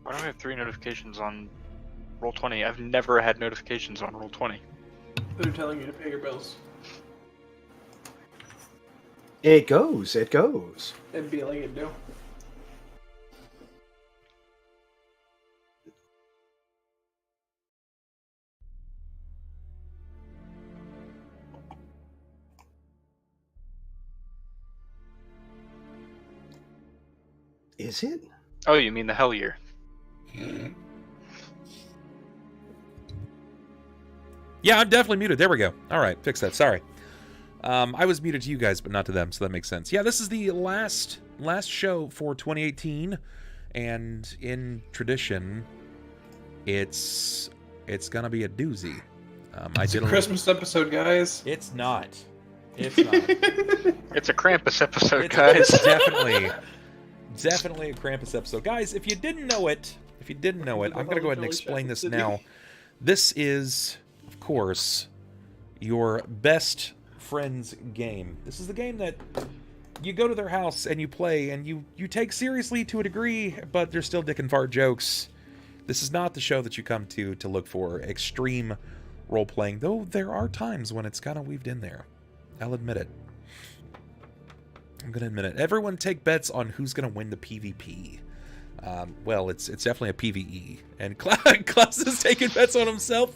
Why do I have 3 notifications on Roll20? I've never had notifications on Roll20. They're telling you to pay your bills. It goes. It goes. It'd be like it do. Is it? Oh, you mean the hell year? Yeah, I'm definitely muted. There we go. All right, fix that. Sorry. I was muted to you guys, but not to them, so that makes sense. Yeah, this is the last show for 2018, and in tradition, it's gonna be a doozy. It's a Christmas episode, guys. It's not. It's not. It's a Krampus episode, guys. It's definitely a Krampus episode, guys. If you didn't know it, I'm gonna go ahead and explain this now. This is, of course, your best friend's game. This is the game that you go to their house and you play, and you take seriously to a degree, but there's still dick and fart jokes. This is not the show that you come to look for extreme role-playing, though there are times when it's kind of weaved in there. I'll admit it. I'm going to admit it. Everyone take bets on who's going to win the PvP. Well, it's definitely a PvE. And Klaus is taking bets on himself.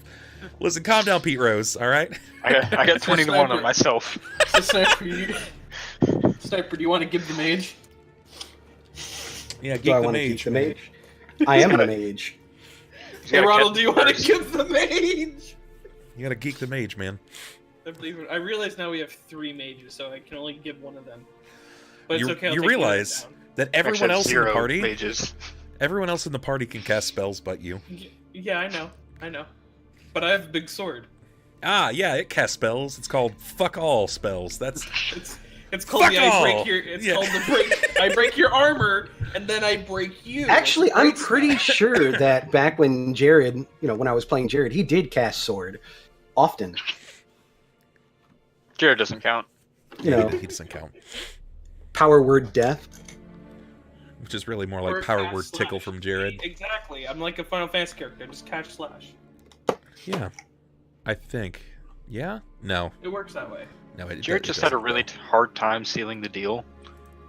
Listen, calm down, Pete Rose, all right? I got 20 to 1 on myself. So Sniper, do you want to give the mage? Yeah, Do I want to keep the mage? I am the mage. Hey, Ronald, do you want to give the mage? You gotta geek the mage, man. I realize now we have 3 mages, so I can only give one of them. But it's okay. You realize that everyone else in the party, mages. everyone else in the party can cast spells but you. Yeah, I know. But I have a big sword. Ah, yeah, it casts spells. It's called fuck all spells. That's it's called fuck the all. I break your. It's called the break. I break your armor, and then I break you. Actually, I'm pretty sure that back when Jared, when I was playing Jared, he did cast sword often. Jared doesn't count. he doesn't count. Power word death. Which is really more Or like power cast word tickle slash. from Jared. Exactly. I'm like a Final Fantasy character. Just catch slash. Yeah, I think. Yeah? No. It works that way. No, Jared just had a really hard time sealing the deal.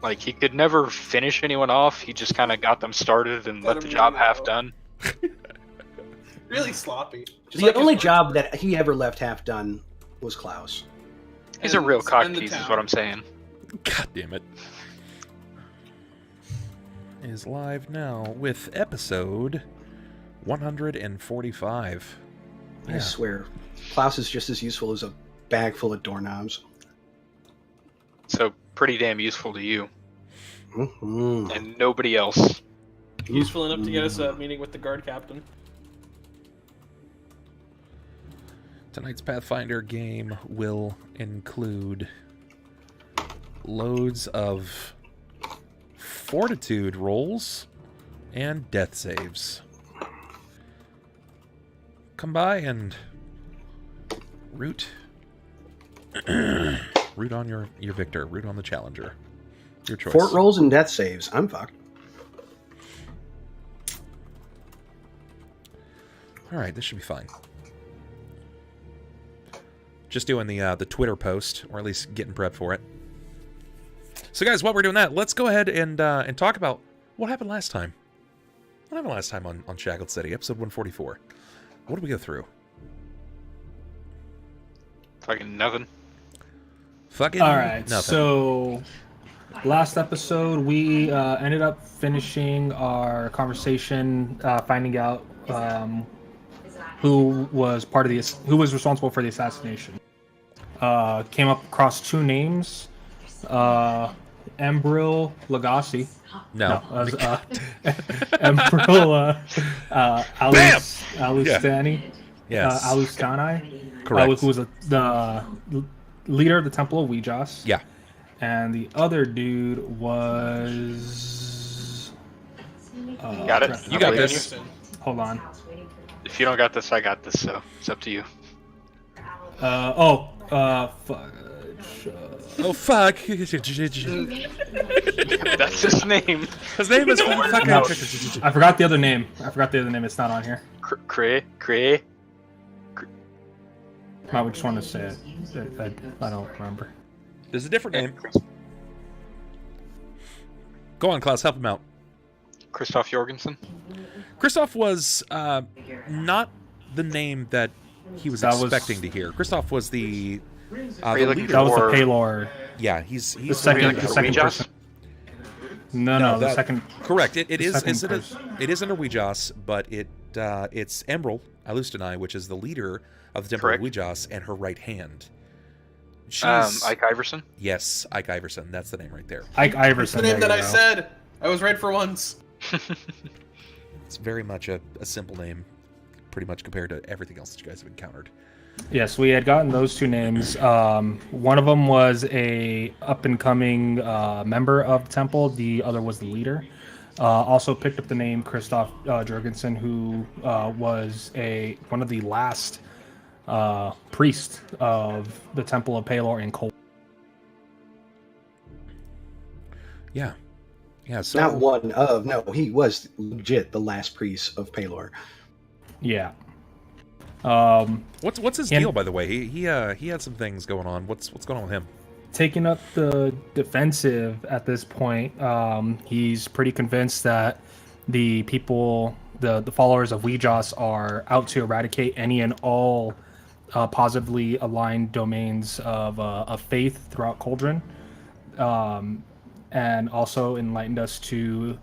Like, he could never finish anyone off. He just kind of got them started and let the job half done. Really sloppy. Just The like only his job that he ever left half done was Klaus. He's a real and the cocktease, is town. what I'm saying. God damn it. Is live now with episode 145. I swear, Klaus is just as useful as a bag full of doorknobs. So, pretty damn useful to you. Mm-hmm. And nobody else. Useful enough to get us a meeting with the guard captain. Tonight's Pathfinder game will include loads of fortitude rolls and death saves. Come by and root on your victor, root on the challenger. Your choice. Fort rolls and death saves. I'm fucked. Alright, this should be fine. Just doing the Twitter post, or at least getting prepped for it. So guys, while we're doing that, let's go ahead and talk about what happened last time. What happened last time on Shackled City, episode 144? What did we go through? Fucking nothing. Fucking Alright, nothing. so last episode we ended up finishing our conversation, finding out who was responsible for the assassination. Came up across 2 names. Embril Lagasse. No. Embril Alustani. Yes. Alustani. Correct. Who was the leader of the Temple of Wee Jas. Yeah. And the other dude was... Got it? You got this. Hold on. If you don't got this, I got this, so it's up to you. Oh fuck! That's his name. His name is fucking. I forgot the other name. It's not on here. Cray. I would just want to say it. I don't remember. There's a different name. Go on, Klaus. Help him out. Christoph Jorgensen. Christoph was not the name that he was expecting to hear. Christoph was the leader. That was the Paylor. Yeah, he's The second person. No, the second. Correct. It is second under Wee Jas, but it's Emerald Alustinai, which is the leader of the Temple of Wee Jas, and her right hand. She's Ike Iverson. Yes, Ike Iverson. That's the name right there. Ike Iverson. That's the name that I said. I was right for once. It's very much a simple name, pretty much compared to everything else that you guys have encountered. Yes, we had gotten those two names. One of them was a up-and-coming member of the temple. The other was the leader. Also picked up the name Christoph Jorgensen, who was one of the last priests of the Temple of Paylor in Cort. Yeah. Yeah, so... Not one of, no, he was legit the last priest of Paylor. Yeah. What's his deal, by the way? He had some things going on. What's going on with him? Taking up the defensive at this point. He's pretty convinced that the people, the followers of Wee Jas, are out to eradicate any and all positively aligned domains of faith throughout Cauldron, and also enlightened us to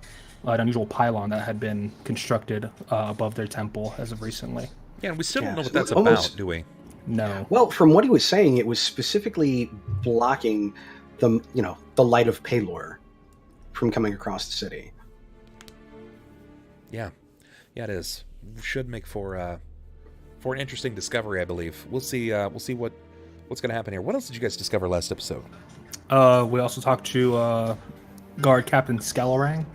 an unusual pylon that had been constructed above their temple as of recently. Yeah, and we still don't know what that's about, do we? No. Well, from what he was saying, it was specifically blocking the light of Paylor from coming across the city. Yeah, it is. Should make for an interesting discovery, I believe. We'll see. What's going to happen here. What else did you guys discover last episode? We also talked to Guard Captain Scalarang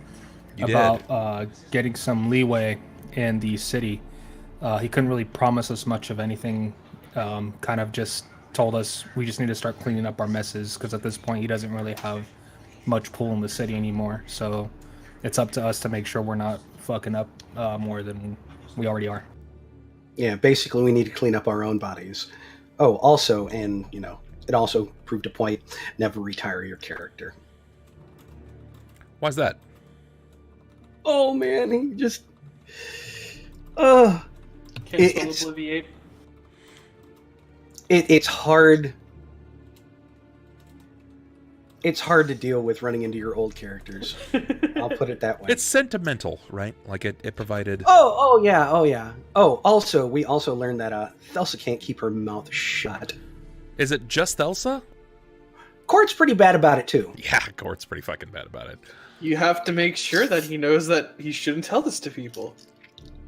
about getting some leeway in the city. He couldn't really promise us much of anything. Kind of just told us we just need to start cleaning up our messes, because at this point he doesn't really have much pull in the city anymore. So it's up to us to make sure we're not fucking up more than we already are. Yeah, basically we need to clean up our own bodies. Oh, also, and it also proved a point, never retire your character. Why's that? Oh man, he just Can't obliviate. It's hard. It's hard to deal with running into your old characters. I'll put it that way. It's sentimental, right? Like it provided. Oh yeah. Oh, also we also learned that Thelsa can't keep her mouth shut. Is it just Thelsa? Cort's pretty bad about it too. Yeah, Cort's pretty fucking bad about it. You have to make sure that he knows that he shouldn't tell this to people.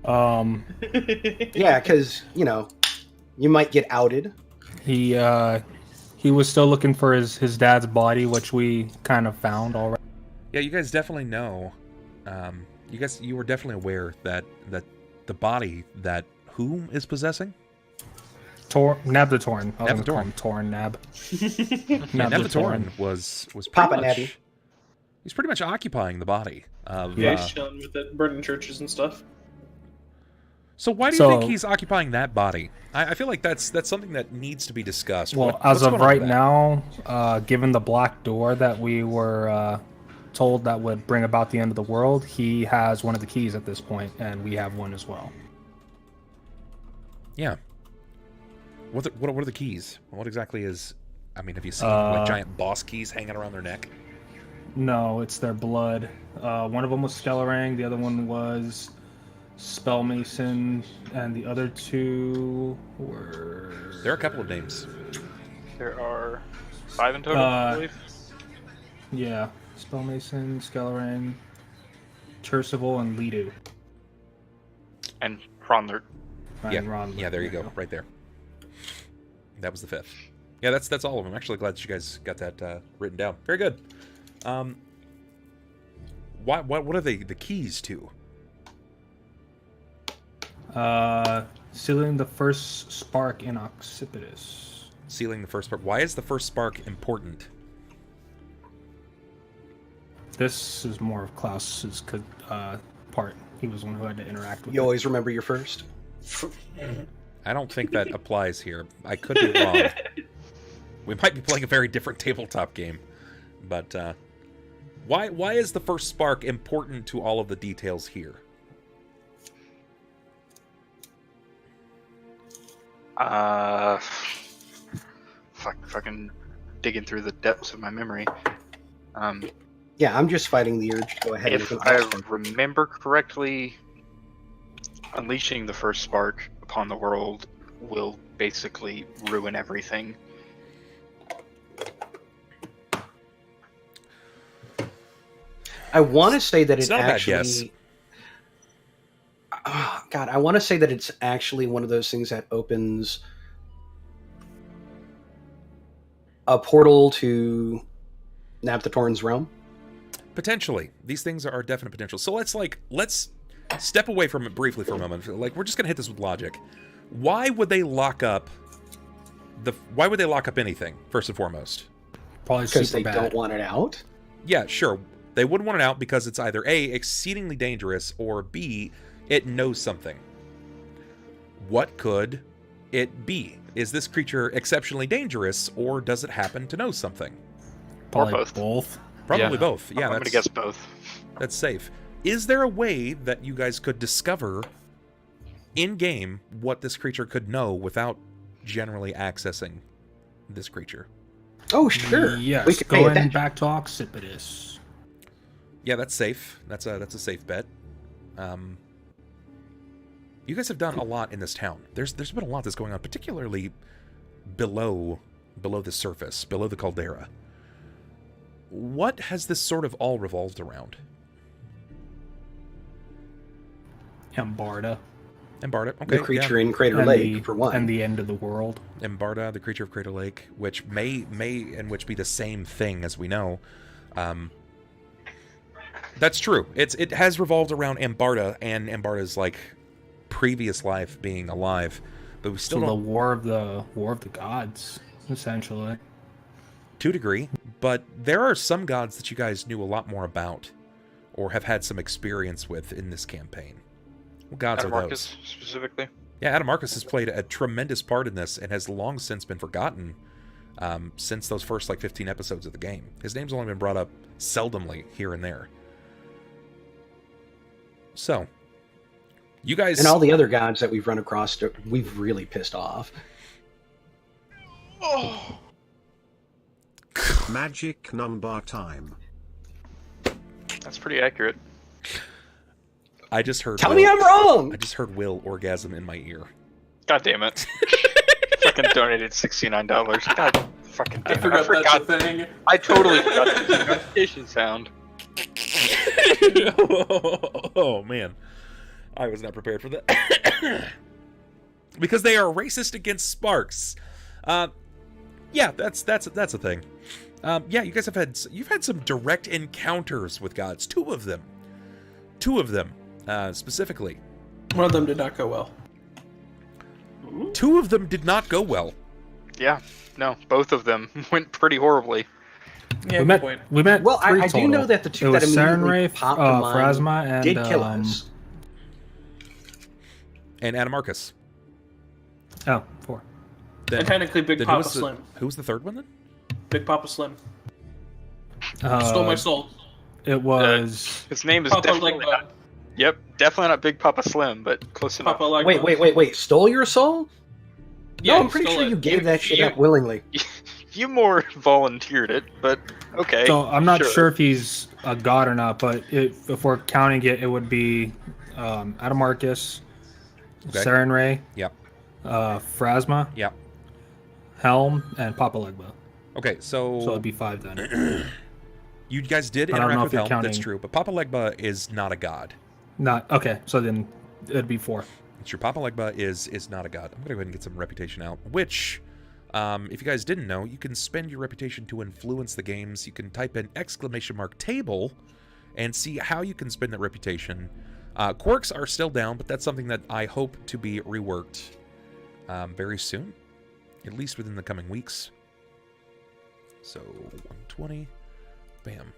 Yeah, because you might get outed. He was still looking for his dad's body, which we kind of found already. Yeah, you guys definitely know. You were definitely aware that the body that whom is possessing? Nab the Torn. I was Nab the going to call him Torn Nab. Nab the Torn was Papa pretty much, Nabby. He's pretty much occupying the body of. Yeah, he's chilling with it, burning churches and stuff. So why do you think he's occupying that body? I feel like that's something that needs to be discussed. Well, as of right now, given the black door that we were told that would bring about the end of the world, he has one of the keys at this point, and we have one as well. Yeah. What are the keys? What exactly is... I mean, have you seen like giant boss keys hanging around their neck? No, it's their blood. One of them was Scalarang, the other one was Spellmason, and the other two were... There are a couple of names. There are 5 in total, I believe. Yeah, Spellmason, Scalarang, Tercival, and Lidu. And Ronlert. Yeah, there you go, right there. That was the 5th. Yeah, that's all of them. I'm actually glad that you guys got that written down. Very good. What are the keys to? Sealing the first spark in Occipitus. sealing the first spark. Why is the first spark important? This is more of Klaus's part. He was the one who had to interact with You it. always remember your first. I don't think that applies here. I could be wrong. We might be playing a very different tabletop game. But why is the first spark important to all of the details here? Fucking digging through the depths of my memory. Yeah, I'm just fighting the urge to go ahead If and I remember correctly, unleashing the first spark upon the world will basically ruin everything. I want to say that It's it not a bad actually. guess. God, I want to say that it's actually one of those things that opens a portal to Naphthatorn's realm. Potentially. These things are definite potential. So let's step away from it briefly for a moment. Like, we're just gonna hit this with logic. Why would they lock up anything, first and foremost? Probably Because super they bad. don't want it out. Yeah, sure. They wouldn't want it out because it's either A, exceedingly dangerous, or B, it knows something. What could it be? Is this creature exceptionally dangerous, or does it happen to know something? Probably Or both. Probably Yeah. both. Yeah, I'm gonna that's, guess both. that's safe. Is there a way that you guys could discover in-game what this creature could know without generally accessing this creature? Oh, sure. Yes, We can pay going attention. back to Occipitous. Yeah, that's safe. That's a safe bet. You guys have done a lot in this town. There's been a lot that's going on, particularly below the surface, below the caldera. What has this sort of all revolved around? Embarda. Embarda, okay. The creature in Crater And Lake, for one. And the end of the world. Yeah. Embarda, the creature of Crater Lake, which may and which be the same thing, as we know. That's true. It has revolved around Embarda and Embarda's like previous life being alive, but we still So the don't war of the gods, essentially. to a degree. But there are some gods that you guys knew a lot more about, or have had some experience with in this campaign. What gods are those? Marcus specifically. Yeah, Adamarcus has played a tremendous part in this and has long since been forgotten since those first 15 episodes of the game. His name's only been brought up seldomly here and there. So, you guys... And all the other gods that we've run across, we've really pissed off. Oh. Magic number time. That's pretty accurate. I just heard... Tell me I'm wrong! I just heard Will orgasm in my ear. God damn it. Fucking donated $69. God fucking damn it. I That's the thing. I totally forgot the notification sound. Oh, man. I was not prepared for that. Because they are racist against Sparks. Yeah, that's a thing. Yeah, you guys you've had some direct encounters with gods. Two of them, specifically. One of them did not go well. Two of them did not go well. Yeah, no, both of them went pretty horribly. Yeah, we good met. point. We met. Well, three I do total. know that the two it that was immediately Sarenrae, popped to mind Phrasma, and did kill us. And Adamarcus. Oh, 4. And technically Big Then Papa Slim. Who was the third one then? Big Papa Slim. Uh, Stole my soul. It was. His name is Papa definitely Legba. not, Yep, definitely not Big Papa Slim, but close enough. Papa Legba. Wait. Stole your soul? Yeah, No, I'm he pretty stole sure it. you gave that shit you- up willingly. You more volunteered it, but okay. So I'm not sure if he's a god or not, but if we're counting it, it would be Adamarcus, Okay. Sarenrae, Yep. Phrasma, Yep. Helm, and Papa Legba. Okay, So it'd be 5 then. you guys did I don't interact know with if you're Helm, that's counting- true, but Papa Legba is not a god. Not okay. So then it'd be 4. It's true. Papa Legba is not a god. I'm gonna go ahead and get some reputation out, which, if you guys didn't know, you can spend your reputation to influence the games. You can type in !table and see how you can spend that reputation. Quirks are still down, but that's something that I hope to be reworked very soon. at least within the coming weeks. So 120, bam.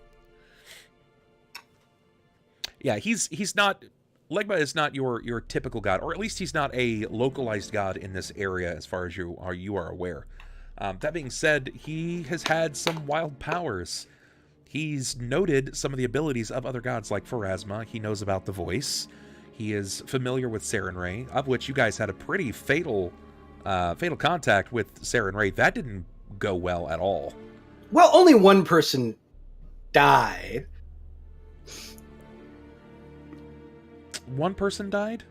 Yeah, he's not. Legba is not your typical god, or at least he's not a localized god in this area, as far as you are aware. That being said, he has had some wild powers. He's noted some of the abilities of other gods, like Pharasma. He knows about the voice. He is familiar with Sarenrae, of which you guys had a pretty fatal contact with Sarenrae. That didn't go well at all. Well, only one person died. One person died?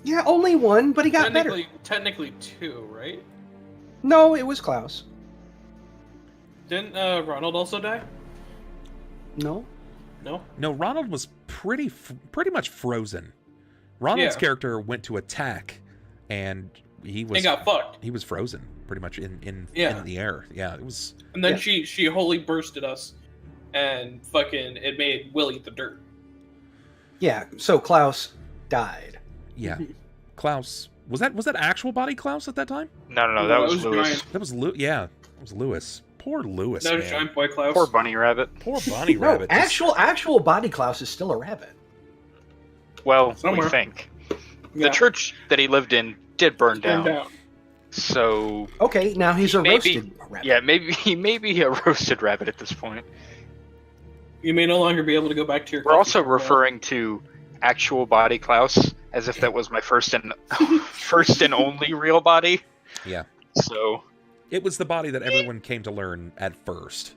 Yeah, only one, but he got better. Technically 2, right? No, it was Klaus. Didn't Ronald also die? No. No? No, Ronald was pretty much frozen. Ronald's character went to attack, and he got fucked. He was frozen, pretty much in the air. Yeah, it was. And then she wholly bursted us, and fucking it made Will eat the dirt. Yeah, so Klaus died. Yeah, Klaus was that actual body Klaus at that time? No, that was Lewis. Giant. That was that was Lewis. Poor Lewis. That was man. giant boy Klaus. Poor bunny rabbit. Poor bunny No, rabbit. actual body Klaus is still a rabbit. Well, Somewhere. we think. Yeah. The church that he lived in did burn down. So Okay, now he's a roasted rabbit. yeah, maybe he may be a roasted rabbit at this point. You may no longer be able to go back to your. We're also referring to actual body Klaus as if that was my first and only real body. Yeah. So it was the body that everyone came to learn at first.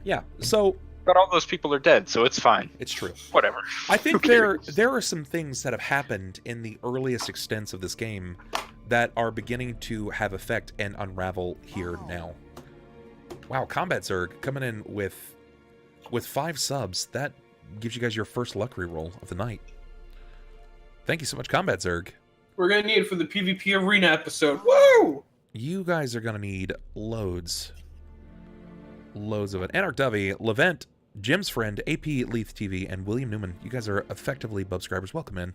Yeah. So. But all those people are dead, so it's fine. It's true. Whatever. I think there are some things that have happened in the earliest extents of this game that are beginning to have effect and unravel here now. Wow, Combat Zerg coming in with 5 subs. That gives you guys your first luck reroll of the night. Thank you so much, Combat Zerg. We're gonna need it for the PvP arena episode. Woo! You guys are gonna need loads of it. Anarch Dovey, Levent, Jim's friend, AP Leith TV, and William Newman. You guys are effectively subscribers. Welcome in.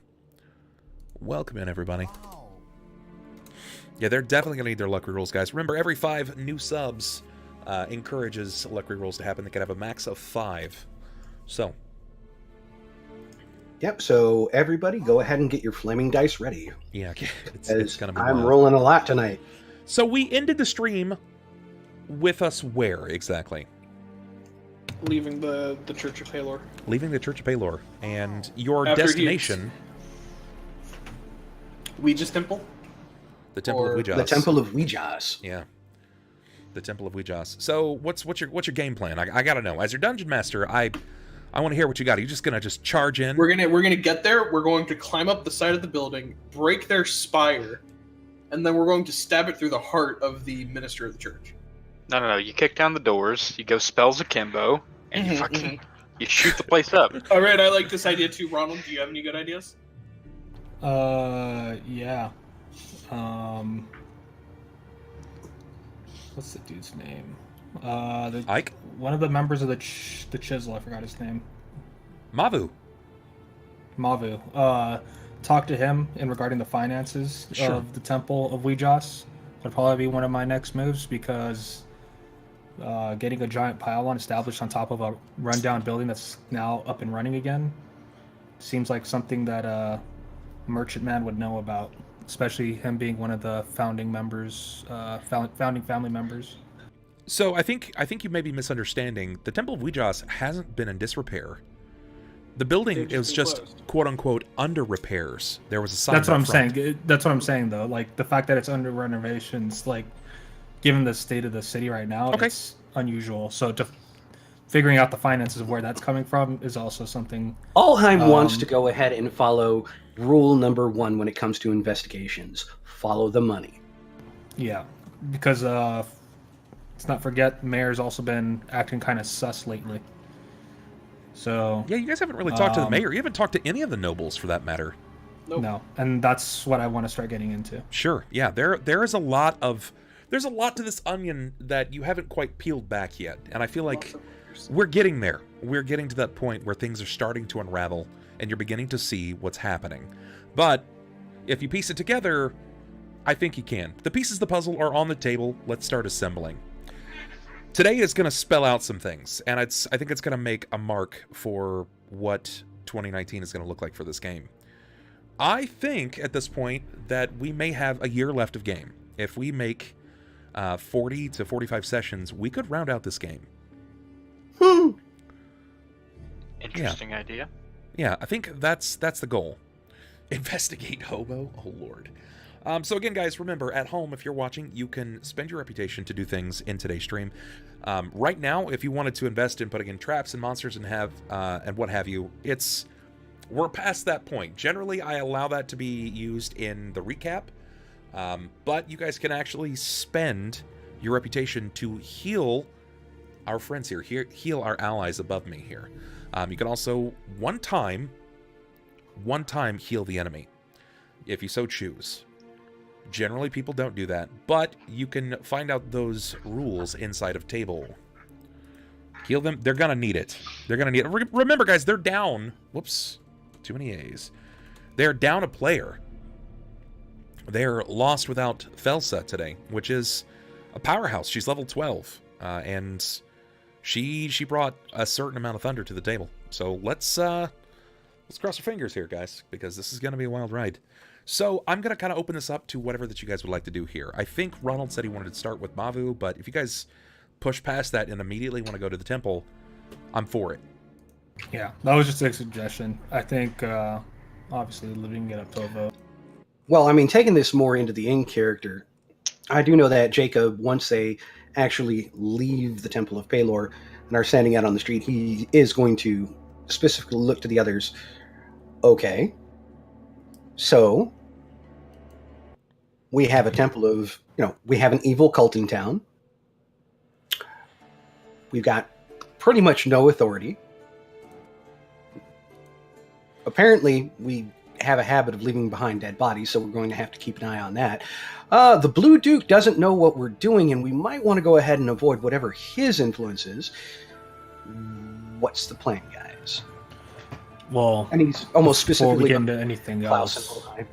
Welcome in, everybody. Yeah, they're definitely going to need their luck rerolls, guys. Remember, every 5 new subs encourages luck rerolls to happen. They can have a max of 5. So. Yep, so everybody go ahead and get your flaming dice ready. Yeah, it's going to be I'm wild. rolling a lot tonight. So we ended the stream with us where, exactly? Leaving the Church of Palor. Leaving the Church of Palor. And your After destination... Wee Jas Temple? The Temple of Wee Jas. The Temple of Wee Jas. Yeah. The Temple of Wee Jas. So what's your game plan? I gotta know. As your dungeon master, I want to hear what you got. Are you just gonna charge in? We're gonna get there. We're going to climb up the side of the building, break their spire, and then we're going to stab it through the heart of the minister of the church. No. You kick down the doors. You go spells akimbo, and you shoot the place up. All right, I like this idea too, Ronald. Do you have any good ideas? Yeah. What's the dude's name? Ike? One of the members of the Chisel. I forgot his name. Mavu. Talk to him in regarding the finances of the Temple of Wee Jas. Would probably be one of my next moves because getting a giant pylon established on top of a rundown building that's now up and running again seems like something that a merchant man would know about, especially him being one of the founding members, founding family members. So I think you may be misunderstanding. The Temple of Wee Jas hasn't been in disrepair. The building is just quote unquote under repairs. There was a sign. That's what I'm saying. That's what I'm saying though. Like the fact that it's under renovations, like given the state of the city right now, it's unusual. So figuring out the finances of where that's coming from is also something. Ulhime wants to go ahead and follow rule number 1 when it comes to investigations. Follow the money. Yeah, because let's not forget, Mayor's also been acting kind of sus lately. So yeah, you guys haven't really talked to the mayor. You haven't talked to any of the nobles, for that matter. Nope. No, and that's what I want to start getting into. Sure, yeah. There is a lot to this onion that you haven't quite peeled back yet, and I feel like we're getting there. We're getting to that point where things are starting to unravel, and you're beginning to see what's happening. But if you piece it together, I think he can. The pieces of the puzzle are on the table. Let's start assembling. Today is going to spell out some things, and I think it's going to make a mark for what 2019 is going to look like for this game. I think, at this point, that we may have a year left of game. If we make 40 to 45 sessions, we could round out this game. Interesting idea. Yeah, I think that's the goal. Investigate hobo? Oh, Lord. So again, guys, remember, at home, if you're watching, you can spend your reputation to do things in today's stream. Right now, if you wanted to invest in putting in traps and monsters and what have you, we're past that point. Generally, I allow that to be used in the recap, but you guys can actually spend your reputation to heal our friends here, heal our allies above me here. You can also, one time heal the enemy, if you so choose. Generally, people don't do that, but you can find out those rules inside of table. Heal them. They're going to need it. They're going to need it. Remember, guys, they're down. Whoops. Too many A's. They're down a player. They're lost without Thelsa today, which is a powerhouse. She's level 12, and she brought a certain amount of thunder to the table. So let's cross our fingers here, guys, because this is going to be a wild ride. So I'm going to kind of open this up to whatever that you guys would like to do here. I think Ronald said he wanted to start with Mavu, but if you guys push past that and immediately want to go to the temple, I'm for it. Yeah, that was just a suggestion. I think, obviously, leaving it up to a vote. Well, I mean, taking this more into the in character, I do know that Jakob, once they actually leave the Temple of Pelor and are standing out on the street, he is going to specifically look to the others. Okay, so we have a temple of, we have an evil culting town. We've got pretty much no authority. Apparently, we have a habit of leaving behind dead bodies, so we're going to have to keep an eye on that. The Blue Duke doesn't know what we're doing, and we might want to go ahead and avoid whatever his influence is. What's the plan, guys? Well, and he's almost specifically before we get into anything Klaus else. and Ulhime.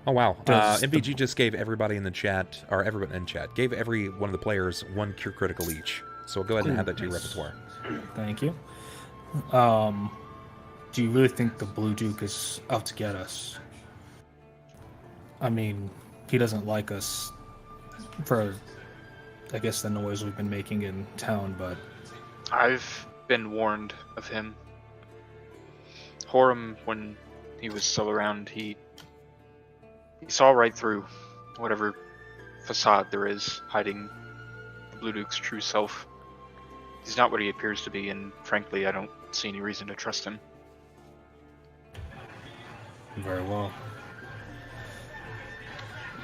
Oh, wow. MVG just gave everybody in the chat, or everyone in chat, gave every one of the players one cure critical each. So go ahead and add that to your repertoire. Thank you. Do you really think the Blue Duke is out to get us? I mean, he doesn't like us for, I guess, the noise we've been making in town, but... I've been warned of him. Horum, when he was still around, he saw right through whatever facade there is hiding the Blue Duke's true self. He's not what he appears to be, and frankly, I don't see any reason to trust him. Very well.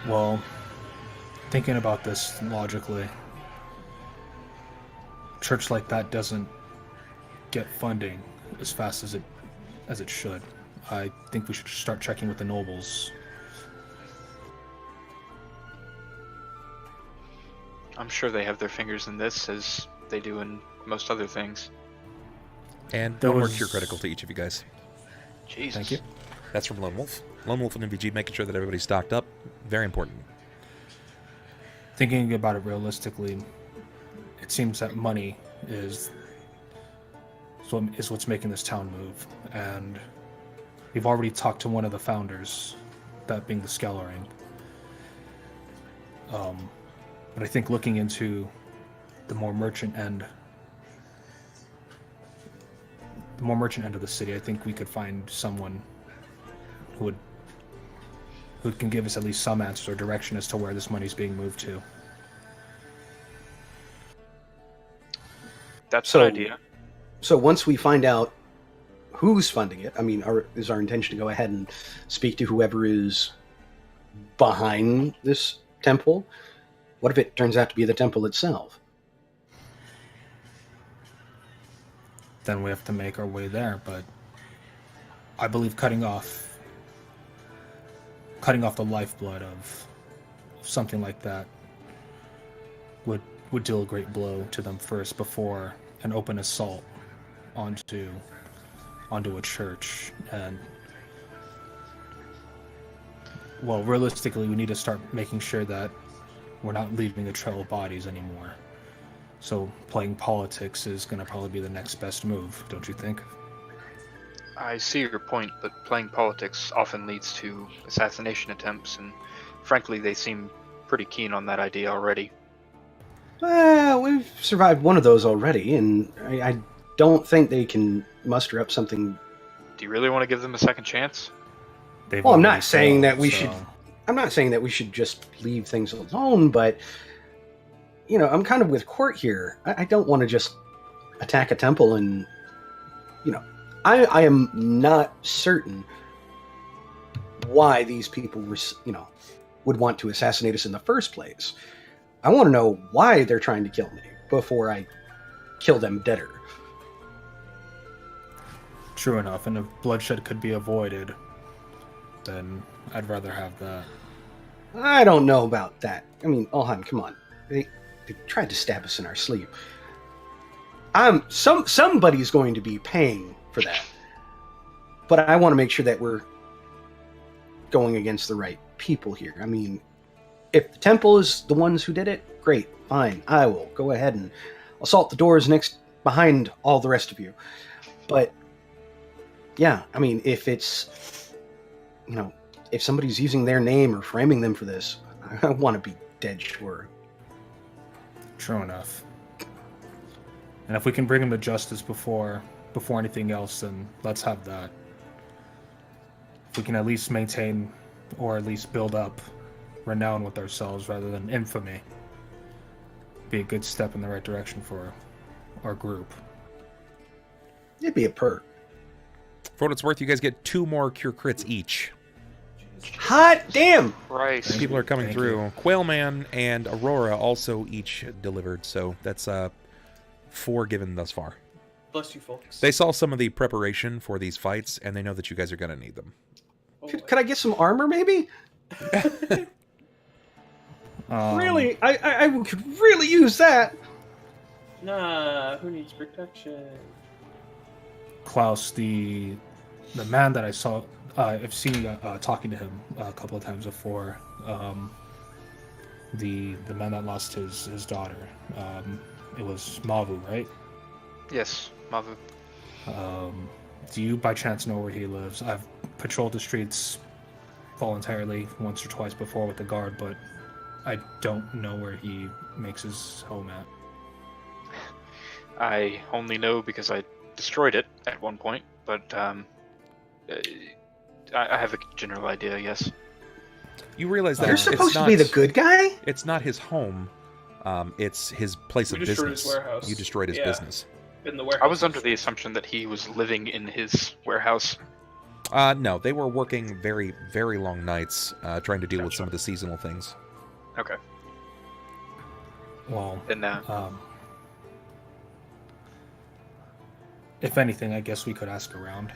Well, thinking about this logically, a church like that doesn't get funding as fast as it should. I think we should start checking with the nobles. I'm sure they have their fingers in this, as they do in most other things. And one more cure critical to each of you guys. Jesus. Thank you. That's from Lone Wolf. Lone Wolf and MVG, making sure that everybody's stocked up. Very important. Thinking about it realistically, it seems that money is what's making this town move. And we've already talked to one of the founders, that being the Skellering. But I think looking into the more merchant end of the city, I think we could find someone who can give us at least some answers or direction as to where this money's being moved to. That's an idea. So once we find out who's funding it, I mean, is our intention to go ahead and speak to whoever is behind this temple? What if it turns out to be the temple itself? Then we have to make our way there, but I believe cutting off the lifeblood of something like that would deal a great blow to them first before an open assault onto a church. And well, realistically, we need to start making sure that we're not leaving a trail of bodies anymore. So playing politics is going to probably be the next best move, don't you think? I see your point, but playing politics often leads to assassination attempts, and frankly, they seem pretty keen on that idea already. Well, we've survived one of those already, and I don't think they can muster up something. Do you really want to give them a second chance? Well, I'm not saying that we should. I'm not saying that we should just leave things alone, but I'm kind of with Cort here. I don't want to just attack a temple and, I am not certain why these people were, would want to assassinate us in the first place. I want to know why they're trying to kill me before I kill them deader. True enough, and if bloodshed could be avoided, then I'd rather have that. I don't know about that. I mean, Ulhime, come on. They tried to stab us in our sleep. Somebody's going to be paying for that. But I want to make sure that we're going against the right people here. I mean, if the temple is the ones who did it, great, fine. I will go ahead and assault the doors behind all the rest of you. But, yeah, I mean, if it's, if somebody's using their name or framing them for this, I want to be dead sure. True enough. And if we can bring him to justice before anything else, then let's have that. If we can at least maintain, or at least build up, renown with ourselves rather than infamy, be a good step in the right direction for our group. It'd be a perk. For what it's worth, you guys get 2 more cure crits each. Hot damn! Christ. People are coming through. Quailman and Aurora also each delivered, so that's 4 given thus far. Bless you, folks. They saw some of the preparation for these fights, and they know that you guys are going to need them. Could I get some armor, maybe? Really? I could really use that. Nah, who needs protection? Klaus, the man that I saw, I've seen talking to him a couple of times before. The man that lost his daughter. It was Mavu, right? Yes, Mavu. Do you by chance know where he lives? I've patrolled the streets voluntarily once or twice before with the guard, but I don't know where he makes his home at. I only know because I destroyed it at one point, but I have a general idea, yes. You realize that You're supposed to be the good guy? It's not his home. It's his place of business. His warehouse. You destroyed his business. In the warehouse. I was under the assumption that he was living in his warehouse. No, they were working very, very long nights trying to deal with some of the seasonal things. Okay. Well, Then, if anything, I guess we could ask around.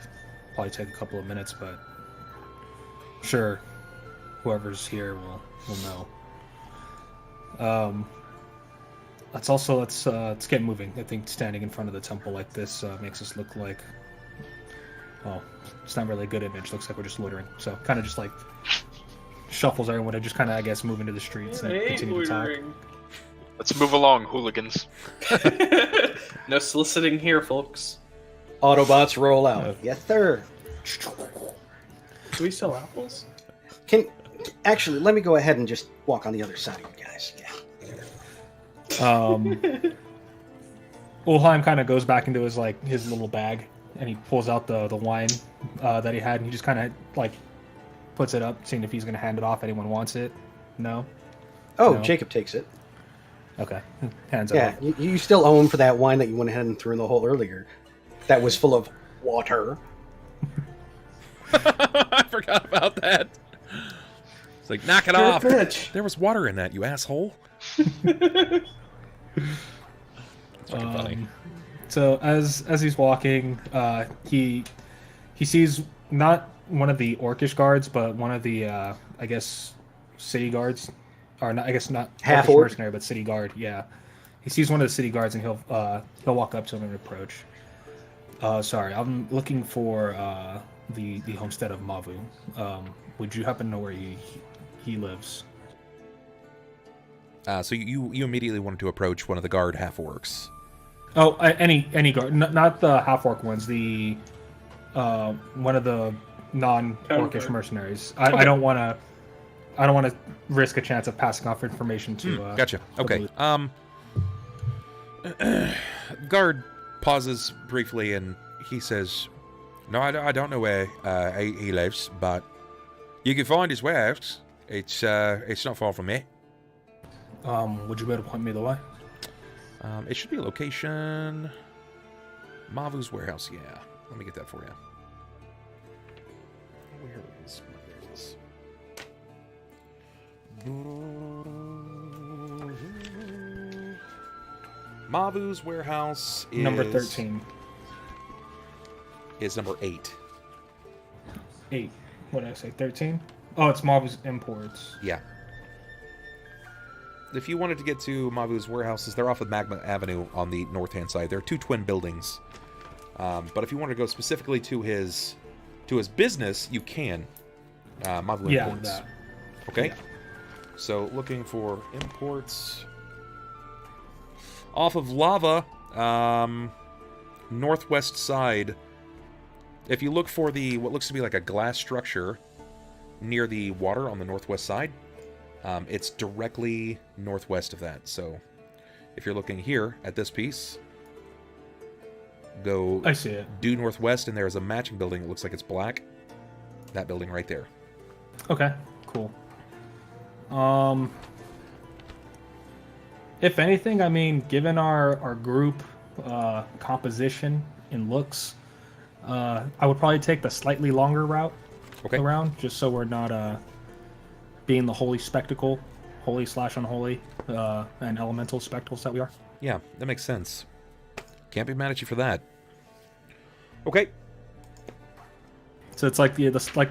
Probably take a couple of minutes, but sure, whoever's here will know. Let's get moving. I think standing in front of the temple like this makes us look like, well, it's not really a good image. Looks like we're just loitering. So kind of just like shuffles everyone to just kind of, I guess, move into the streets and continue to talk. let's move along, hooligans. No soliciting here, folks. Autobots roll out. Yes, sir. Do we sell apples? Actually, let me go ahead and just walk on the other side of you guys. Yeah. Ulhime kind of goes back into his little bag, and he pulls out the wine that he had, and he just kind of like puts it up, seeing if he's going to hand it off. Anyone wants it? No. Oh, No. Jacob takes it. Okay, hands it Yeah, off. you still owe him for that wine that you went ahead and threw in the hole earlier. That was full of water. I forgot about that. It's like, knock it You're a off. bitch. There was water in that, you asshole. It's fucking funny. So as he's walking, he sees not one of the orcish guards, but one of the I guess city guards, or not, I guess not Half orcish orc? mercenary, but city guard. Yeah, he sees one of the city guards, and he'll walk up to him and approach. Sorry, I'm looking for the homestead of Mavu. Would you happen to know where he lives? So you immediately wanted to approach one of the guard half-orcs. Oh, any guard, not the half-orc ones. The one of the non-orcish mercenaries. I don't want to risk a chance of passing off information to. Gotcha. Okay. Guard pauses briefly and he says, "No, I don't know where he lives, but you can find his warehouse. It's not far from me." Would you be able to point me the way? It should be a location. Mavu's warehouse. Yeah. Let me get that for you. Where is this? Mavu's warehouse is number 13. Is number 8. 8. What did I say? 13? Oh, it's Mavu's imports. Yeah. If you wanted to get to Mavu's warehouses, they're off of Magma Avenue on the north-hand side. There are 2 twin buildings. But if you wanted to go specifically to his business, you can. Mavu Imports. That. Okay. Yeah. So looking for imports off of Lava, northwest side. If you look for what looks to be like a glass structure near the water on the northwest side, it's directly northwest of that. So if you're looking here at this piece, go I see it. due northwest, and there's a matching building. It looks like it's black. That building right there. Okay, cool. If anything, I mean, given our group composition and looks, I would probably take the slightly longer route around, just so we're not being the holy spectacle, holy/unholy, and elemental spectacles that we are. Yeah, that makes sense. Can't be mad at you for that. Okay. So it's like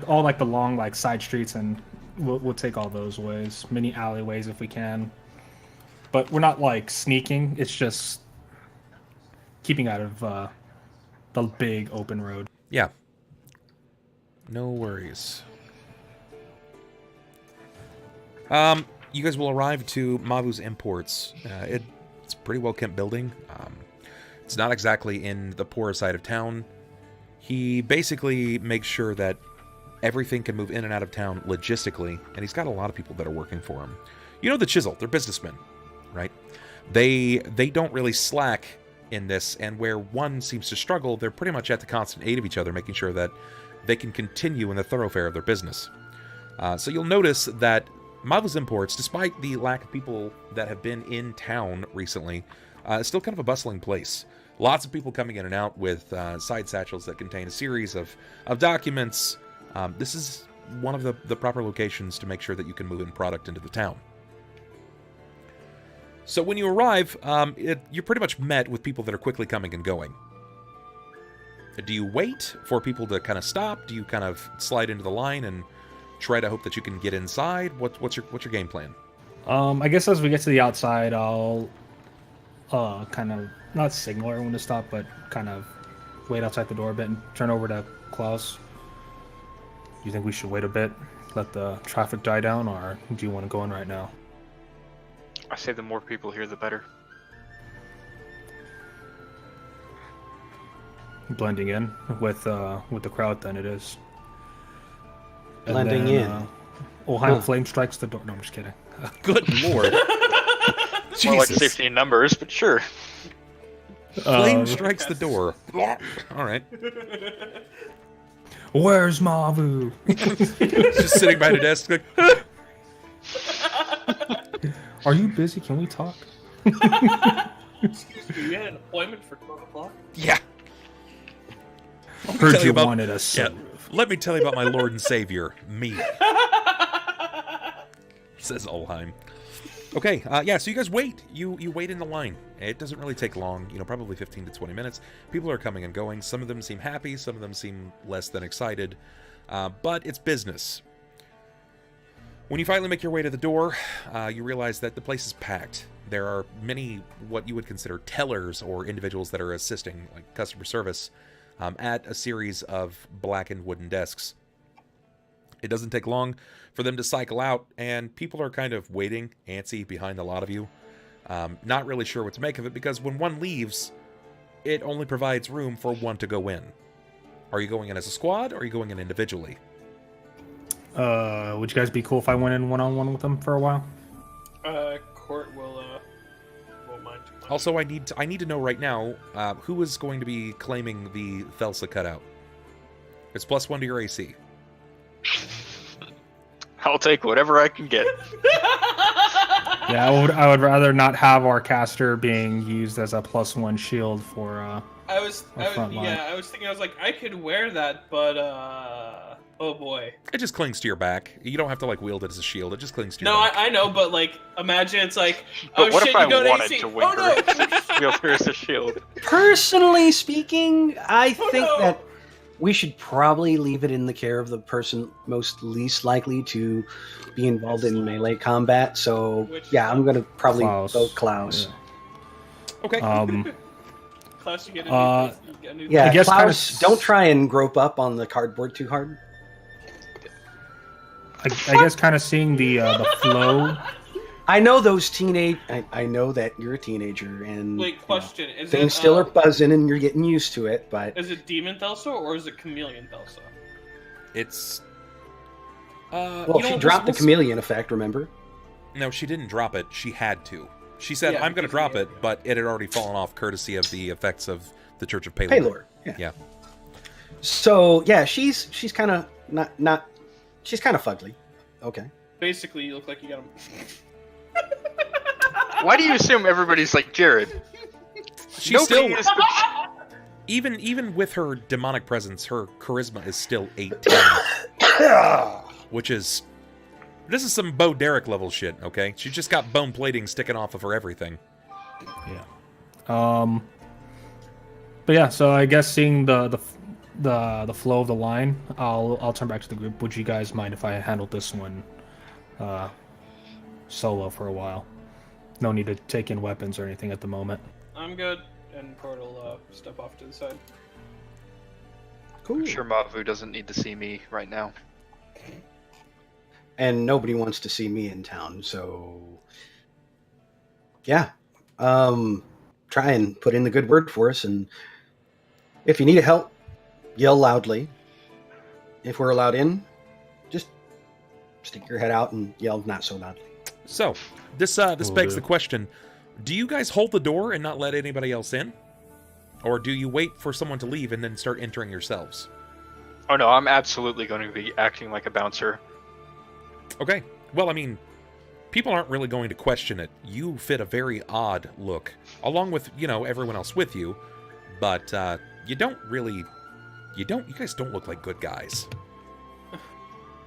all the long side streets, and we'll take all those ways, mini alleyways if we can. But we're not sneaking. It's just keeping out of the big open road. Yeah. No worries. You guys will arrive to Mavu's Imports. It's a pretty well-kept building. It's not exactly in the poorer side of town. He basically makes sure that everything can move in and out of town logistically, and he's got a lot of people that are working for him. You know the Chisel, they're businessmen, right? They don't really slack in this, and where one seems to struggle, they're pretty much at the constant aid of each other, making sure that they can continue in the thoroughfare of their business. So you'll notice that Mavu's Imports, despite the lack of people that have been in town recently, is still kind of a bustling place. Lots of people coming in and out with side satchels that contain a series of documents. This is one of the proper locations to make sure that you can move in product into the town. So when you arrive, you're pretty much met with people that are quickly coming and going. Do you wait for people to kind of stop? Do you kind of slide into the line and try to hope that you can get inside? What's your game plan? I guess as we get to the outside, I'll kind of not signal everyone to stop, but kind of wait outside the door a bit and turn over to Klaus. Do you think we should wait a bit, let the traffic die down, or do you want to go in right now? I say the more people here, the better. Blending in with the crowd, then it is. Blending in. Ulhime flame strikes the door. No, I'm just kidding. Good lord. More like safety in numbers, but sure. Flame strikes the door. All right. Where's Mavu? Just sitting behind a desk. Like, are you busy? Can we talk? Excuse me, you had an appointment for 12 o'clock? yeah. Heard you wanted a sunroof. Let me tell you about my Lord and Savior, me. Says Ulhime. Okay, yeah, so you guys wait. You wait in the line. It doesn't really take long, probably 15 to 20 minutes. People are coming and going. Some of them seem happy, some of them seem less than excited. But it's business. When you finally make your way to the door, you realize that the place is packed. There are many what you would consider tellers or individuals that are assisting, like customer service, at a series of blackened wooden desks. It doesn't take long for them to cycle out, and people are kind of waiting, antsy, behind a lot of you. Not really sure what to make of it, because when one leaves, it only provides room for one to go in. Are you going in as a squad, or are you going in individually? Would you guys be cool if I went in one-on-one with them for a while? Cort will mind. Also, I need to know right now, who is going to be claiming the Thelsa cutout? It's +1 to your AC. I'll take whatever I can get. Yeah, I would rather not have our caster being used as a +1 shield for I was thinking, I was like, I could wear that, but oh boy. It just clings to your back. You don't have to like wield it as a shield. It just clings to your back. No, I know, but like, imagine it's like, But oh what shit, if I you go to wanted AC. to win Oh no! wield her as a shield? Personally speaking, I think no. that we should probably leave it in the care of the person most least likely to be involved in melee combat. So, yeah, I'm going to probably vote Klaus. Yeah. Okay. Klaus, you get Uh, a new Yeah, I guess Klaus, kinda don't try and grope up on the cardboard too hard. I guess kind of seeing the flow. I know those I know that you're a teenager and Wait, question. Is things it, still are buzzing and you're getting used to it, but Is it Demon Thelsa or is it Chameleon Thelsa? It's... well, she dropped the chameleon effect, remember? No, she didn't drop it. She had to. She said, Yeah, I'm going to because drop of it, the- but it had already fallen off courtesy of the effects of the Church of Palor. Paylor. Yeah. So, yeah, she's kind of not she's kind of fugly. Okay. Basically, you look like you got him. Why do you assume everybody's like Jared? She's still... Nobody is the... Even with her demonic presence, her charisma is still 18. Which is... This is some Bo Derek level shit, okay? She's just got bone plating sticking off of her everything. Yeah. But yeah, so I guess seeing the flow of the line, I'll turn back to the group. Would you guys mind if I handled this one solo for a while? No need to take in weapons or anything at the moment. I'm good, and Cort will step off to the side. Cool. I'm sure Mavu doesn't need to see me right now. And nobody wants to see me in town, so yeah. Try and put in the good word for us, and if you need help, yell loudly. If we're allowed in, just stick your head out and yell not so loudly. So, this begs the question, do you guys hold the door and not let anybody else in? Or do you wait for someone to leave and then start entering yourselves? Oh no, I'm absolutely going to be acting like a bouncer. Okay. Well, I mean, people aren't really going to question it. You fit a very odd look, along with, everyone else with you, but you don't really... You guys don't look like good guys.